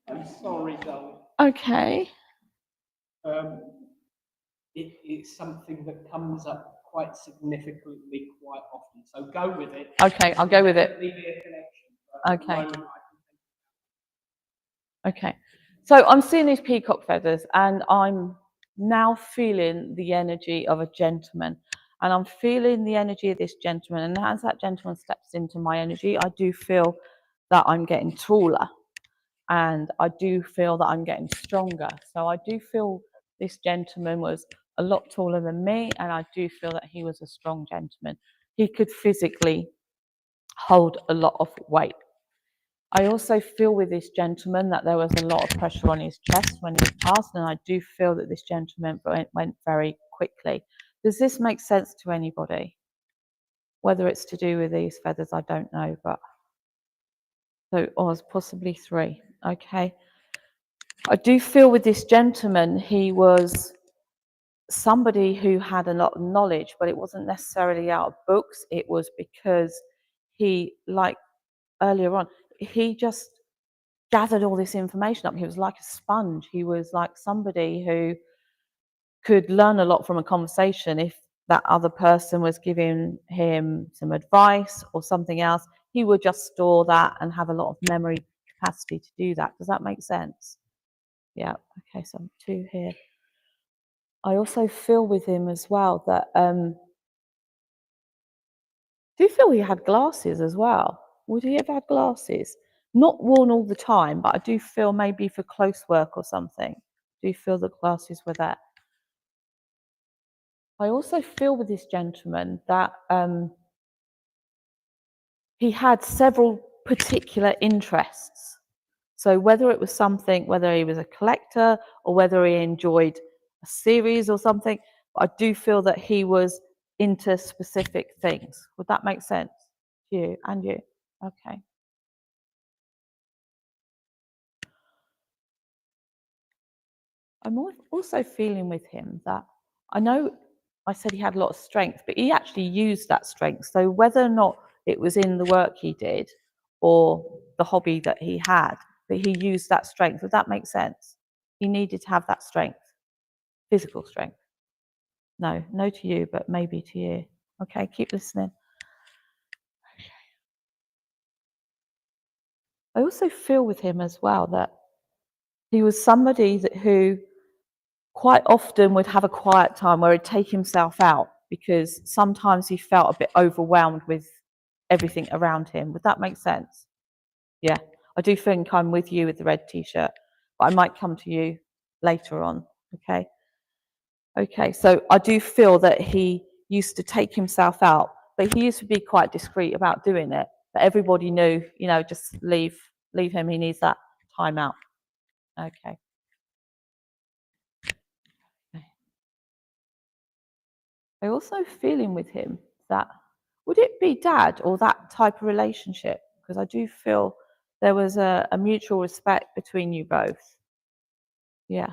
I'm sorry, darling. Okay. It's something that comes up quite significantly quite often. So go with it. Okay, I'll go with it. Definitely be a connection, but at the Okay. moment, Okay. So I'm seeing these peacock feathers and I'm now feeling the energy of a gentleman. And I'm feeling the energy of this gentleman. And as that gentleman steps into my energy, I do feel that I'm getting taller. And I do feel that I'm getting stronger. So I do feel this gentleman was a lot taller than me. And I do feel that he was a strong gentleman. He could physically hold a lot of weight. I also feel with this gentleman that there was a lot of pressure on his chest when he passed, and I do feel that this gentleman went very quickly. Does this make sense to anybody? Whether it's to do with these feathers, I don't know, but so Oz, possibly 3. Okay. I do feel with this gentleman, he was somebody who had a lot of knowledge, but it wasn't necessarily out of books. It was because he, like earlier on, he just gathered all this information up. He was like a sponge. He was like somebody who could learn a lot from a conversation. If that other person was giving him some advice or something else, he would just store that and have a lot of memory capacity to do that. Does that make sense? Yeah. Okay, so 2 here. I also feel with him as well that do you feel he had glasses as well? Would he have had glasses? Not worn all the time, but I do feel maybe for close work or something. Do you feel the glasses were there? I also feel with this gentleman that he had several particular interests. So whether it was something, whether he was a collector or whether he enjoyed a series or something, I do feel that he was into specific things. Would that make sense to you and you? Okay. I'm also feeling with him that I know I said he had a lot of strength, but he actually used that strength. So whether or not it was in the work he did or the hobby that he had, but he used that strength. Would that make sense? He needed to have that strength, physical strength. No, no to you, but maybe to you. Okay, keep listening. I also feel with him as well that he was somebody who quite often would have a quiet time where he'd take himself out because sometimes he felt a bit overwhelmed with everything around him. Would that make sense? Yeah, I do think I'm with you with the red t-shirt, but I might come to you later on, okay? Okay, so I do feel that he used to take himself out, but he used to be quite discreet about doing it. But everybody knew, you know, just leave him, he needs that time out. Okay. I also feeling with him that would it be dad or that type of relationship? Because I do feel there was a mutual respect between you both. Yeah.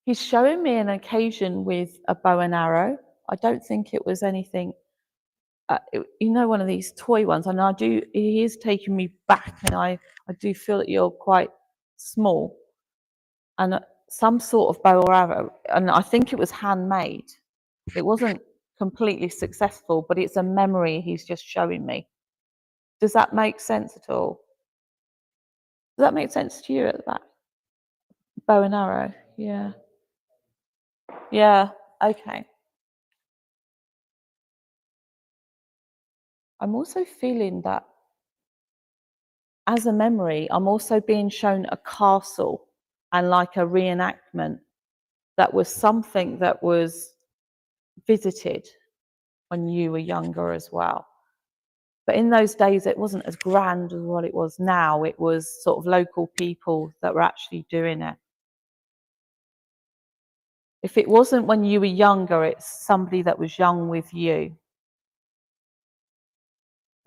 He's showing me an occasion with a bow and arrow. I don't think it was anything, you know, one of these toy ones. And he is taking me back and I do feel that you're quite small. And some sort of bow or arrow, and I think it was handmade. It wasn't completely successful, but it's a memory he's just showing me. Does that make sense at all? Does that make sense to you at the back? Bow and arrow, yeah. Yeah, okay. I'm also feeling that as a memory, I'm also being shown a castle and like a reenactment that was something that was visited when you were younger as well. But in those days, it wasn't as grand as what it was now. It was sort of local people that were actually doing it. If it wasn't when you were younger, it's somebody that was young with you.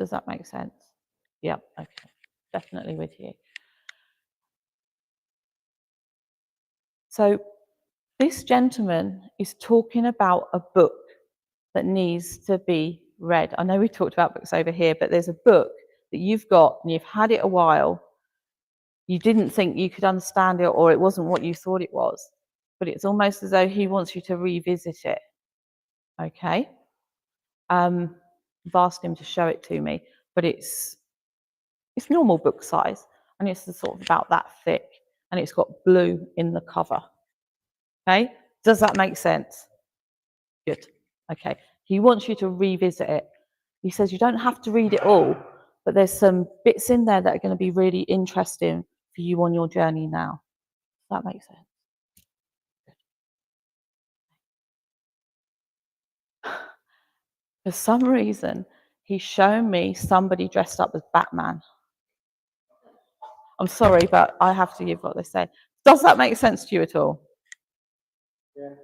Does that make sense? Yeah, okay. Definitely with you. So this gentleman is talking about a book that needs to be read. I know we talked about books over here, but there's a book that you've got and you've had it a while. You didn't think you could understand it, or it wasn't what you thought it was, but it's almost as though he wants you to revisit it. Okay? I've asked him to show it to me, but it's normal book size, and it's sort of about that thick, and it's got blue in the cover. Okay? Does that make sense? Good. Okay. He wants you to revisit it. He says you don't have to read it all, but there's some bits in there that are going to be really interesting for you on your journey now. Does that make sense? For some reason, he's shown me somebody dressed up as Batman. I'm sorry, but I have to give what they say. Does that make sense to you at all? Yeah.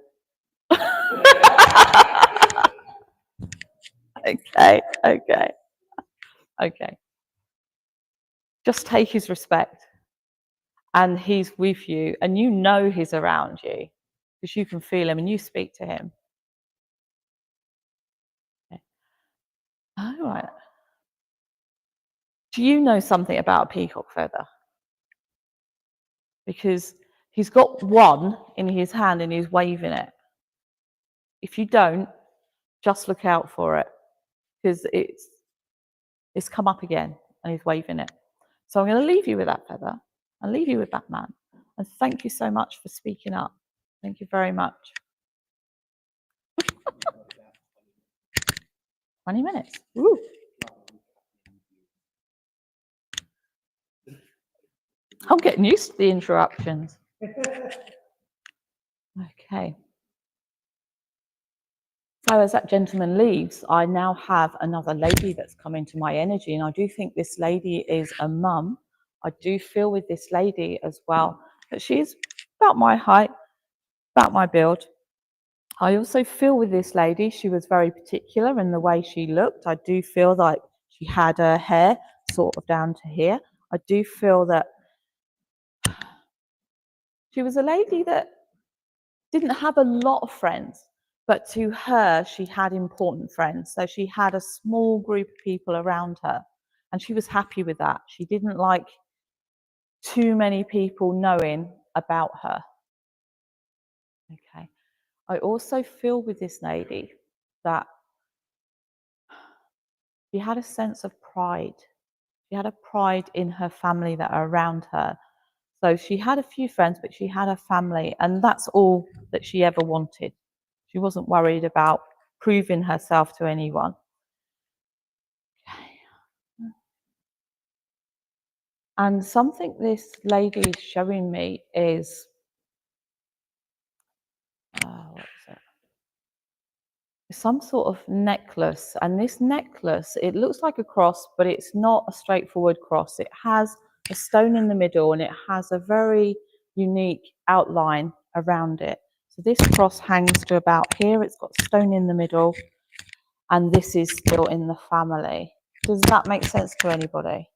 Okay. Just take his respect. And he's with you, and you know he's around you because you can feel him and you speak to him. Okay. All right. Do you know something about a peacock feather? Because he's got one in his hand and he's waving it. If you don't, just look out for it because it's come up again and he's waving it. So I'm going to leave you with that feather and leave you with that man. And thank you so much for speaking up. Thank you very much. 20 minutes. Ooh. I'm getting used to the interruptions. Okay. So as that gentleman leaves, I now have another lady that's come into my energy, and I do think this lady is a mum. I do feel with this lady as well that she's about my height, about my build. I also feel with this lady, she was very particular in the way she looked. I do feel like she had her hair sort of down to here. I do feel that she was a lady that didn't have a lot of friends, but to her, she had important friends. So she had a small group of people around her, and she was happy with that. She didn't like too many people knowing about her. Okay. I also feel with this lady that she had a sense of pride. She had a pride in her family that are around her. So she had a few friends, but she had a family, and that's all that she ever wanted. She wasn't worried about proving herself to anyone. Okay. And something this lady is showing me is, what is it? Some sort of necklace, and this necklace, it looks like a cross, but it's not a straightforward cross. It has a stone in the middle, and it has a very unique outline around it. So this cross hangs to about here. It's got stone in the middle, and this is still in the family. Does that make sense to anybody?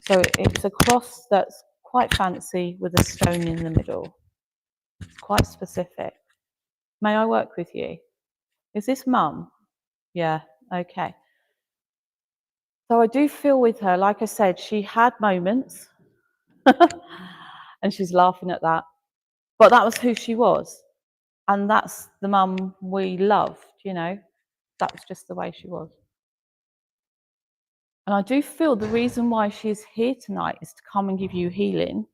So it's a cross that's quite fancy with a stone in the middle. It's quite specific. May I work with you? Is this mum? Yeah, okay. So I do feel with her, like I said, she had moments, and she's laughing at that, but that was who she was. And that's the mum we loved, you know, that was just the way she was. And I do feel the reason why she's here tonight is to come and give you healing.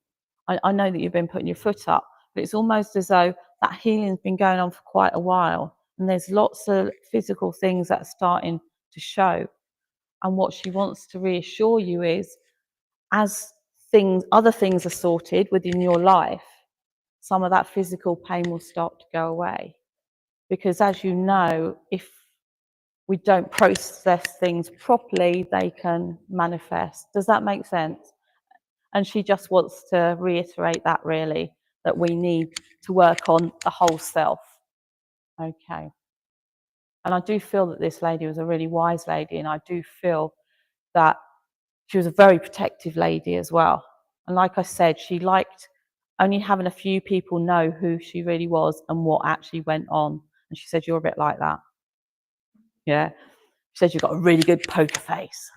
I know that you've been putting your foot up, but it's almost as though that healing's been going on for quite a while. And there's lots of physical things that are starting to show. And what she wants to reassure you is, as other things are sorted within your life, some of that physical pain will start to go away. Because as you know, if we don't process things properly, they can manifest. Does that make sense? And she just wants to reiterate that, really, that we need to work on the whole self. Okay. And I do feel that this lady was a really wise lady, and I do feel that she was a very protective lady as well. And like I said, she liked only having a few people know who she really was and what actually went on. And she said, you're a bit like that. Yeah. She said, you've got a really good poker face.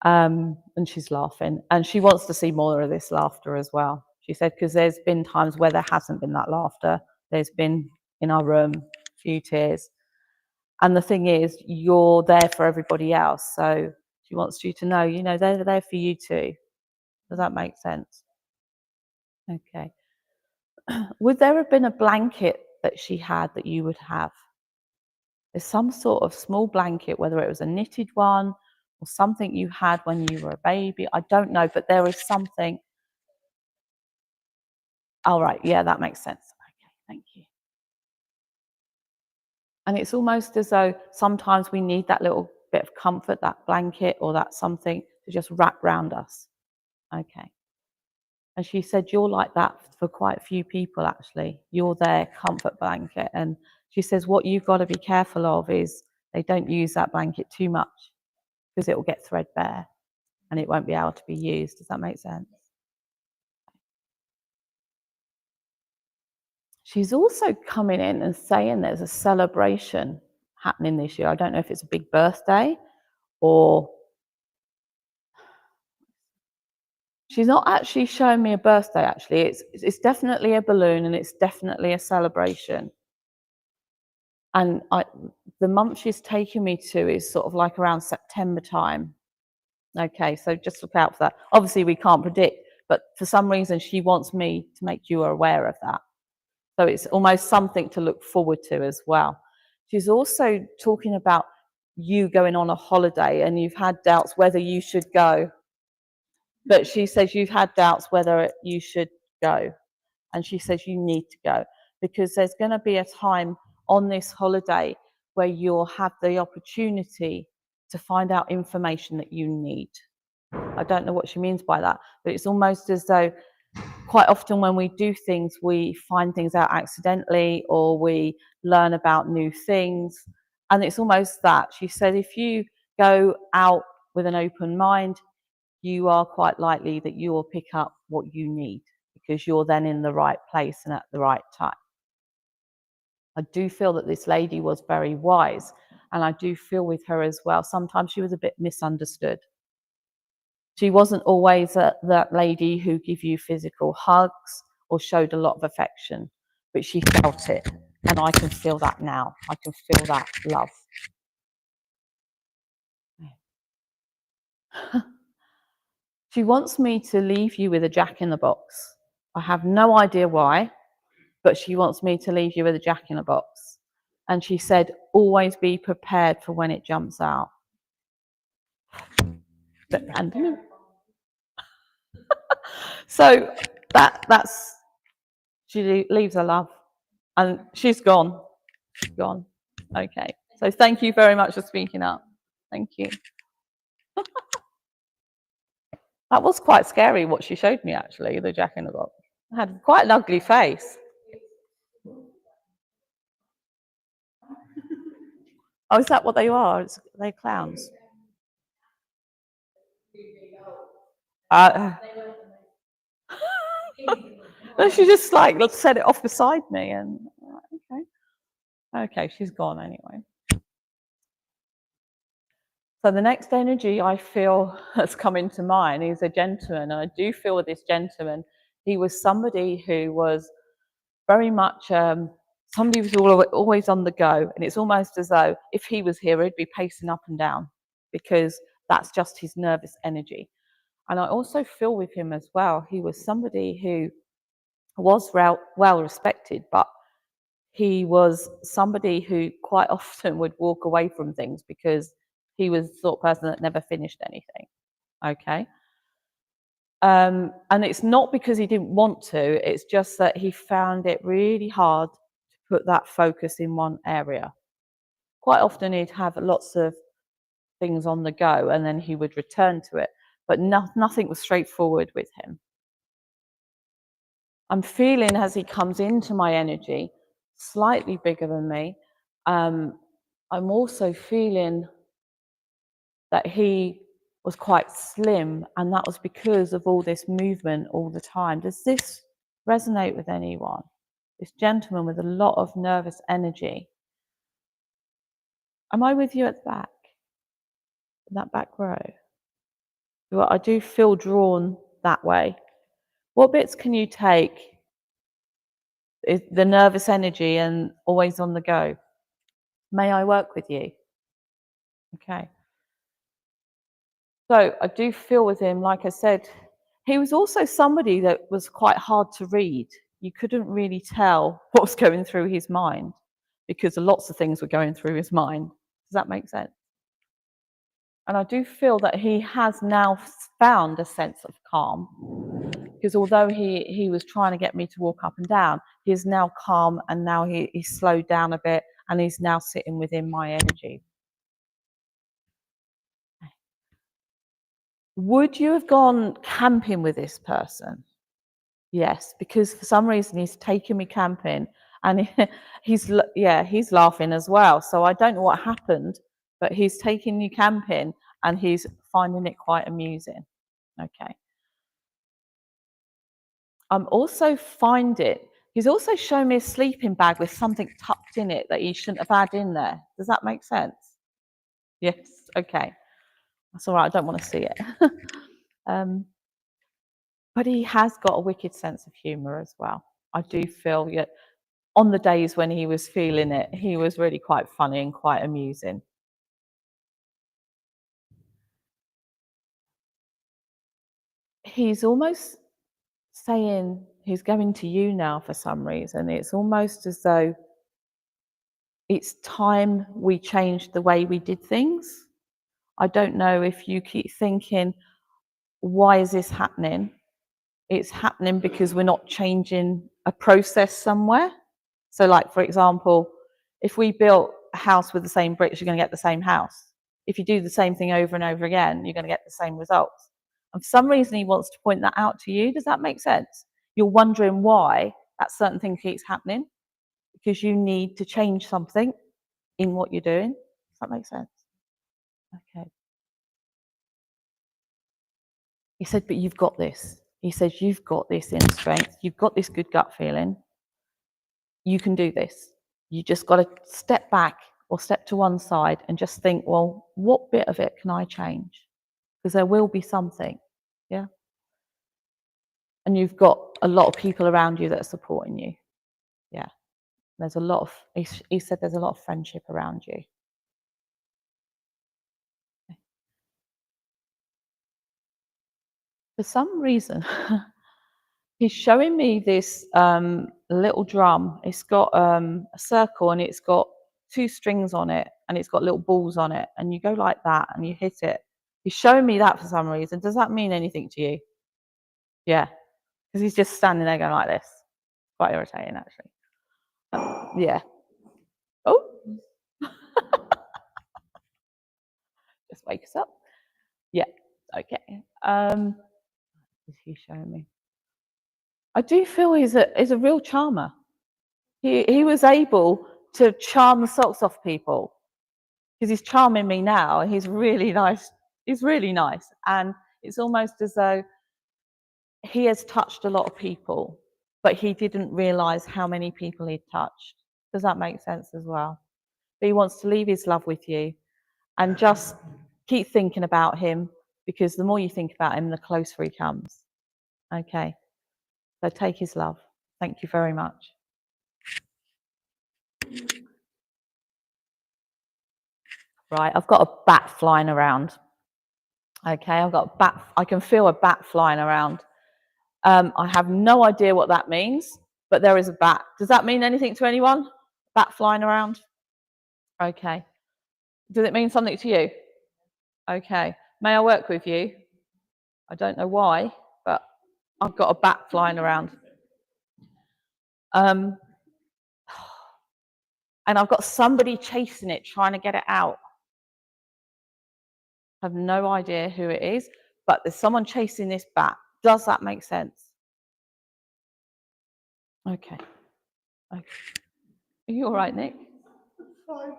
And she's laughing. And she wants to see more of this laughter as well. She said, because there's been times where there hasn't been that laughter. There's been, in our room, a few tears. And the thing is, you're there for everybody else. So she wants you to know, you know, they're there for you too. Does that make sense? Okay. Would there have been a blanket that she had that you would have? There's some sort of small blanket, whether it was a knitted one or something you had when you were a baby. I don't know, but there is something. All right. Yeah, that makes sense. Okay. Thank you. And it's almost as though sometimes we need that little bit of comfort, that blanket or that something to just wrap around us. Okay. And she said, you're like that for quite a few people, actually. You're their comfort blanket. And she says, what you've got to be careful of is they don't use that blanket too much because it will get threadbare and it won't be able to be used. Does that make sense? She's also coming in and saying there's a celebration happening this year. I don't know if it's a big birthday or... She's not actually showing me a birthday, actually. It's definitely a balloon and it's definitely a celebration. And the month she's taking me to is sort of like around September time. Okay, so just look out for that. Obviously, we can't predict, but for some reason, she wants me to make you aware of that. So it's almost something to look forward to as well. She's also talking about you going on a holiday and you've had doubts whether you should go. But she says you've had doubts whether you should go. And she says you need to go because there's going to be a time on this holiday where you'll have the opportunity to find out information that you need. I don't know what she means by that, but it's almost as though quite often when we do things, we find things out accidentally or we learn about new things. And it's almost that. She said if you go out with an open mind, you are quite likely that you will pick up what you need because you're then in the right place and at the right time. I do feel that this lady was very wise, and I do feel with her as well. Sometimes she was a bit misunderstood. She wasn't always that lady who gave you physical hugs or showed a lot of affection, but she felt it, and I can feel that now. I can feel that love. She wants me to leave you with a jack-in-the-box. I have no idea why, but she wants me to leave you with a jack-in-the-box. And she said, always be prepared for when it jumps out. So that's, she leaves her love. And she's gone. She's gone. Okay. So thank you very much for speaking up. Thank you. That was quite scary what she showed me, actually, the jack-in-the-box. It had quite an ugly face. Oh, is that what they are? They're clowns. No, she just like set it off beside me and okay, she's gone anyway. So the next energy I feel has come into mind is a gentleman, and I do feel with this gentleman, he was somebody who was very much somebody who was always on the go, and it's almost as though if he was here, he'd be pacing up and down because that's just his nervous energy. And I also feel with him as well, he was somebody who was well respected, but he was somebody who quite often would walk away from things because he was the sort of person that never finished anything. Okay. And it's not because he didn't want to, it's just that he found it really hard to put that focus in one area. Quite often he'd have lots of things on the go and then he would return to it, but nothing was straightforward with him. I'm feeling as he comes into my energy, slightly bigger than me. I'm also feeling that he was quite slim, and that was because of all this movement all the time. Does this resonate with anyone? This gentleman with a lot of nervous energy. Am I with you at the back? In that back row? Well, I do feel drawn that way. What bits can you take? Is the nervous energy and always on the go? May I work with you? Okay. So I do feel with him, like I said, he was also somebody that was quite hard to read. You couldn't really tell what was going through his mind because lots of things were going through his mind. Does that make sense? And I do feel that he has now found a sense of calm, because although he was trying to get me to walk up and down, he is now calm, and now he's slowed down a bit, and he's now sitting within my energy. Would you have gone camping with this person? Yes, because for some reason he's taken me camping, and he's laughing as well. So I don't know what happened, but he's taking you camping and he's finding it quite amusing. Okay. I'm also he's also shown me a sleeping bag with something tucked in it that he shouldn't have had in there. Does that make sense? Yes. Okay. That's all right. I don't want to see it. But he has got a wicked sense of humour as well. I do feel on the days when he was feeling it, he was really quite funny and quite amusing. He's almost saying he's going to you now for some reason. It's almost as though it's time we changed the way we did things. I don't know if you keep thinking, why is this happening? It's happening because we're not changing a process somewhere. So like, for example, if we built a house with the same bricks, you're going to get the same house. If you do the same thing over and over again, you're going to get the same results. And for some reason, he wants to point that out to you. Does that make sense? You're wondering why that certain thing keeps happening, because you need to change something in what you're doing. Does that make sense? Okay. He said, but you've got this. He says, you've got this inner strength. You've got this good gut feeling. You can do this. You just got to step back or step to one side and just think, well, what bit of it can I change? Because there will be something. Yeah. And you've got a lot of people around you that are supporting you. Yeah. There's a lot of, he said there's a lot of friendship around you. For some reason, he's showing me this little drum. It's got a circle and it's got 2 strings on it and it's got little balls on it, and you go like that and you hit it. He's showing me that for some reason. Does that mean anything to you? Yeah, because he's just standing there going like this. Quite irritating, actually. Yeah. Oh. Just wake us up. Yeah. Okay. Is he showing me? I do feel he's a real charmer. He was able to charm the socks off people, because he's charming me now. He's really nice. He's really nice, and it's almost as though he has touched a lot of people, but he didn't realize how many people he'd touched. Does that make sense as well? But he wants to leave his love with you, and just keep thinking about him, because the more you think about him, the closer he comes. Okay, so take his love. Thank you very much. Right, I've got a bat flying around. Okay, I've got a bat. I can feel a bat flying around. I have no idea what that means, but there is a bat. Does that mean anything to anyone? Bat flying around? Okay. Does it mean something to you? Okay. May I work with you? I don't know why, but I've got a bat flying around. and I've got somebody chasing it, trying to get it out. I have no idea who it is, but there's someone chasing this bat. Does that make sense? Okay. Okay. Are you all right, Nick? Fine.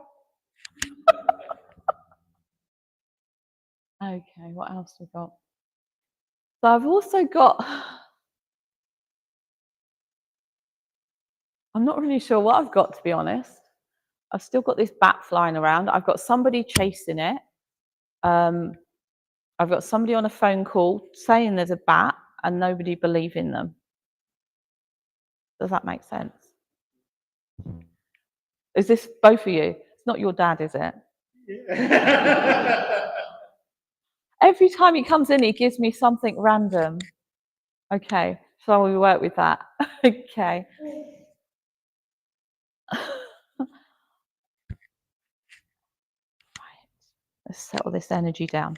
Okay, what else we got? So I've also got, I'm not really sure what I've got, to be honest. I've still got this bat flying around. I've got somebody chasing it. I've got somebody on a phone call saying there's a bat and nobody believing them. Does that make sense? Is this both of you? It's not your dad, is it? Every time he comes in, he gives me something random. Okay, so we work with that. Okay. Right. Let's settle this energy down.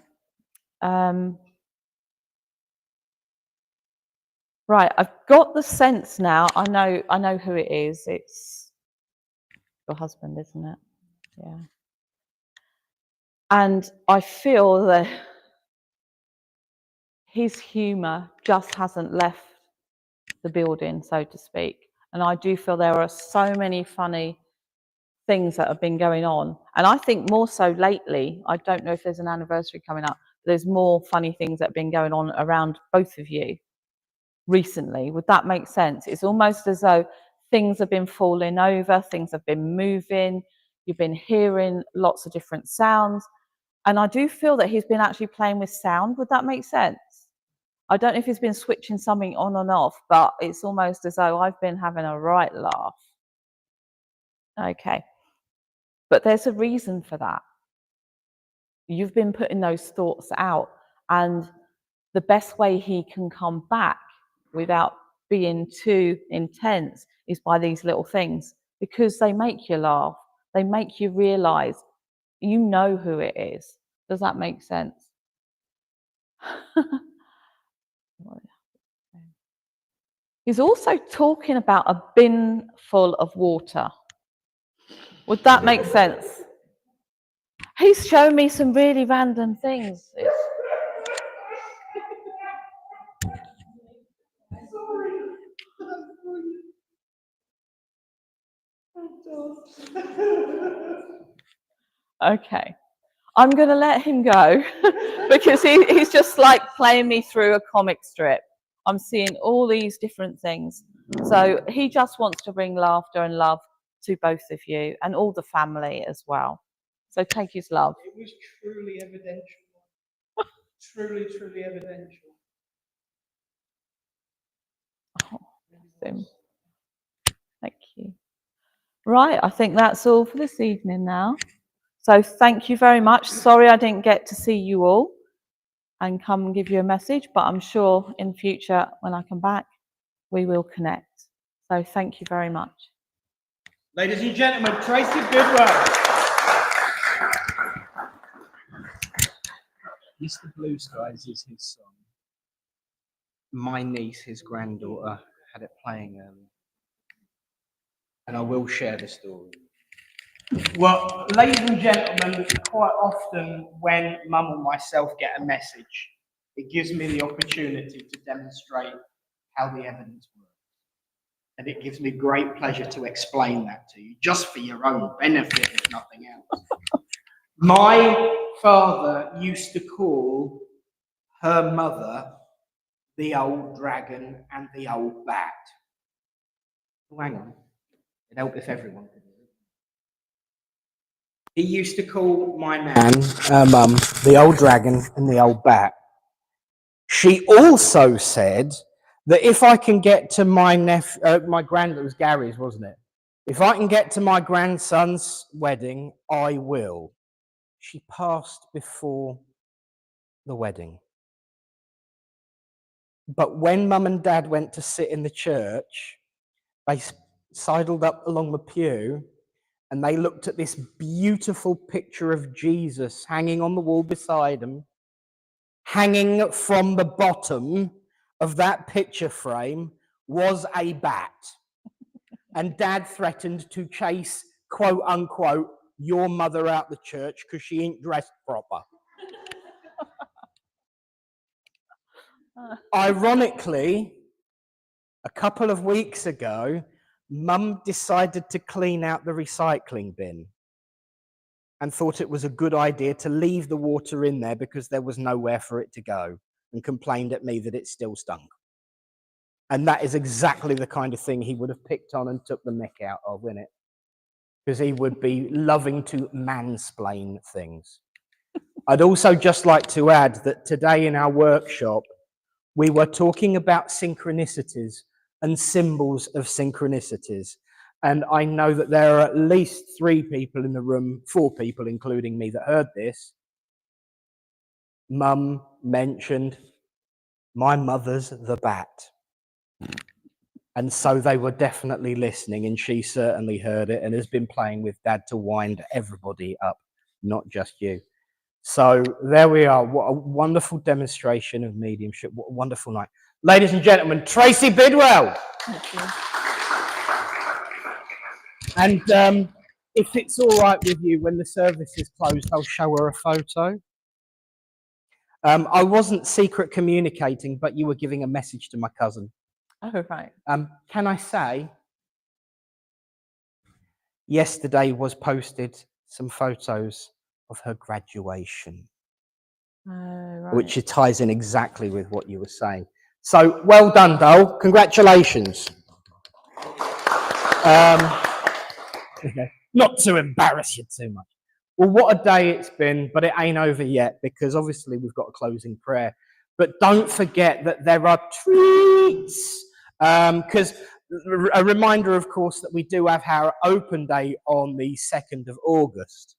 Right, I've got the sense now. I know who it is. It's your husband, isn't it? Yeah. And I feel that his humour just hasn't left the building, so to speak. And I do feel there are so many funny things that have been going on. And I think more so lately, I don't know if there's an anniversary coming up, there's more funny things that have been going on around both of you recently. Would that make sense? It's almost as though things have been falling over, things have been moving, you've been hearing lots of different sounds. And I do feel that he's been actually playing with sound. Would that make sense? I don't know if he's been switching something on and off, but it's almost as though I've been having a right laugh. Okay. But there's a reason for that. You've been putting those thoughts out, and the best way he can come back without being too intense is by these little things, because they make you laugh. They make you realize you know who it is. Does that make sense? He's also talking about a bin full of water. Would that make sense? He's shown me some really random things. Okay. I'm going to let him go because he's just like playing me through a comic strip. I'm seeing all these different things. So he just wants to bring laughter and love to both of you and all the family as well. So take his love. It was truly evidential. Truly, truly evidential. Oh, thank you. Right, I think that's all for this evening now. So thank you very much. Sorry I didn't get to see you all and come and give you a message, but I'm sure in future when I come back, we will connect. So thank you very much. Ladies and gentlemen, Tracey Bidwell. Mr. Blue Skies is his song. My niece, his granddaughter, had it playing earlier. And I will share the story. Well, ladies and gentlemen, quite often when Mum or myself get a message, it gives me the opportunity to demonstrate how the evidence works. And it gives me great pleasure to explain that to you, just for your own benefit, if nothing else. My father used to call her mother the old dragon and the old bat. Oh, hang on. It'd help if everyone could. He used to call my mum, the old dragon and the old bat. She also said that if I can get to my granddad, it was Gary's, wasn't it? If I can get to my grandson's wedding, I will. She passed before the wedding. But when Mum and Dad went to sit in the church, they sidled up along the pew and they looked at this beautiful picture of Jesus hanging on the wall beside them. Hanging from the bottom of that picture frame was a bat. And Dad threatened to chase quote unquote, your mother out the church because she ain't dressed proper. Ironically, a couple of weeks ago, Mum decided to clean out the recycling bin and thought it was a good idea to leave the water in there because there was nowhere for it to go, and complained at me that it still stunk. And that is exactly the kind of thing he would have picked on and took the mick out of, isn't it? Because he would be loving to mansplain things. I'd also just like to add that today in our workshop, we were talking about synchronicities and symbols of synchronicities. And I know that there are at least 3 people in the room, 4 people, including me, that heard this. Mum mentioned, my mother's the bat. And so they were definitely listening, and she certainly heard it and has been playing with Dad to wind everybody up, not just you. So there we are. What a wonderful demonstration of mediumship. What a wonderful night. Ladies and gentlemen, Tracey Bidwell. And if it's all right with you, when the service is closed, I'll show her a photo. I wasn't secret communicating, but you were giving a message to my cousin. Oh, right. Can I say, yesterday was posted some photos of her graduation, Right. which ties in exactly with what you were saying. So well done, Dole. Congratulations. Not to embarrass you too much. Well, what a day it's been, but it ain't over yet, because obviously we've got a closing prayer. But don't forget that there are treats. Because a reminder, of course, that we do have our open day on the 2nd of August.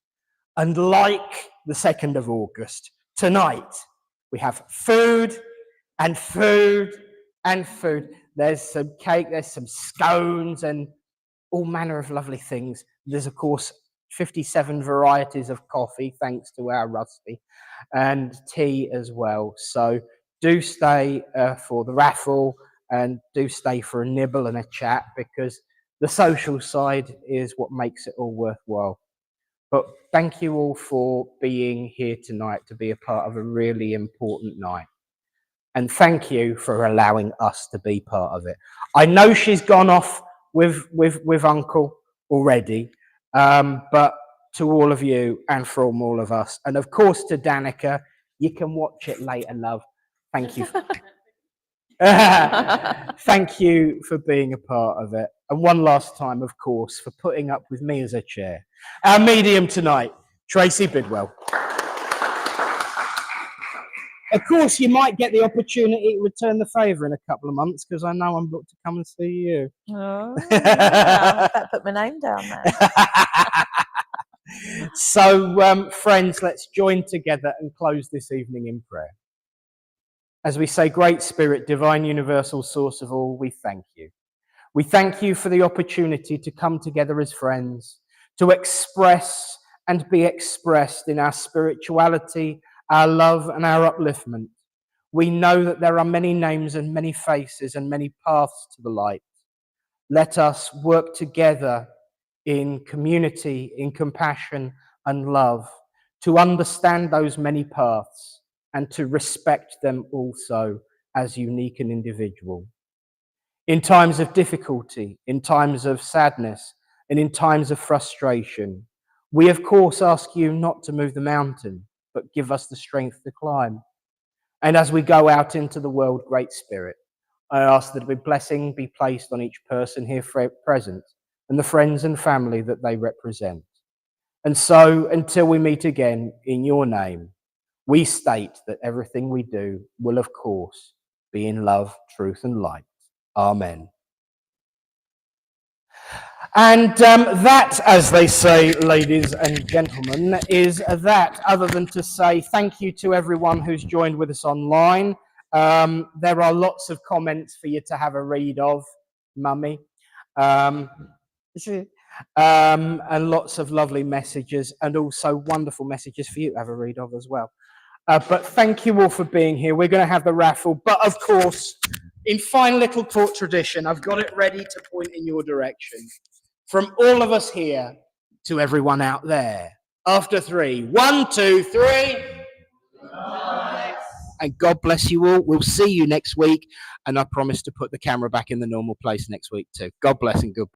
And like the 2nd of August, tonight, we have food and food and food. There's some cake, there's some scones, and all manner of lovely things. There's, of course, 57 varieties of coffee, thanks to our Rusty, and tea as well. So do stay for the raffle, and do stay for a nibble and a chat, because the social side is what makes it all worthwhile. But thank you all for being here tonight to be a part of a really important night. And thank you for allowing us to be part of it. I know she's gone off with Uncle already, but to all of you and from all of us, and of course to Danica, you can watch it later, love. Thank you. Thank you for being a part of it. And one last time, of course, for putting up with me as a chair. Our medium tonight, Tracey Bidwell. Of course, you might get the opportunity to return the favour in a couple of months, because I know I'm booked to come and see you. Oh, yeah. Better put my name down there. So, friends, let's join together and close this evening in prayer. As we say, Great Spirit, divine universal source of all, we thank you. We thank you for the opportunity to come together as friends, to express and be expressed in our spirituality, our love and our upliftment. We know that there are many names and many faces and many paths to the light. Let us work together in community, in compassion and love, to understand those many paths and to respect them also as unique and individual. In times of difficulty, in times of sadness, and in times of frustration, we of course ask you not to move the mountain, but give us the strength to climb. And as we go out into the world, Great Spirit, I ask that a blessing be placed on each person here present and the friends and family that they represent. And so, until we meet again, in your name, we state that everything we do will, of course, be in love, truth, and light. Amen. And that, as they say, ladies and gentlemen, is that, other than to say thank you to everyone who's joined with us online. There are lots of comments for you to have a read of, Mummy. And lots of lovely messages, and also wonderful messages for you to have a read of as well. But thank you all for being here. We're going to have the raffle, but of course, in fine little court tradition, I've got it ready to point in your direction. From all of us here, to everyone out there. After 3, 1, 2, 3. And God bless you all. We'll see you next week. And I promise to put the camera back in the normal place next week too. God bless and good.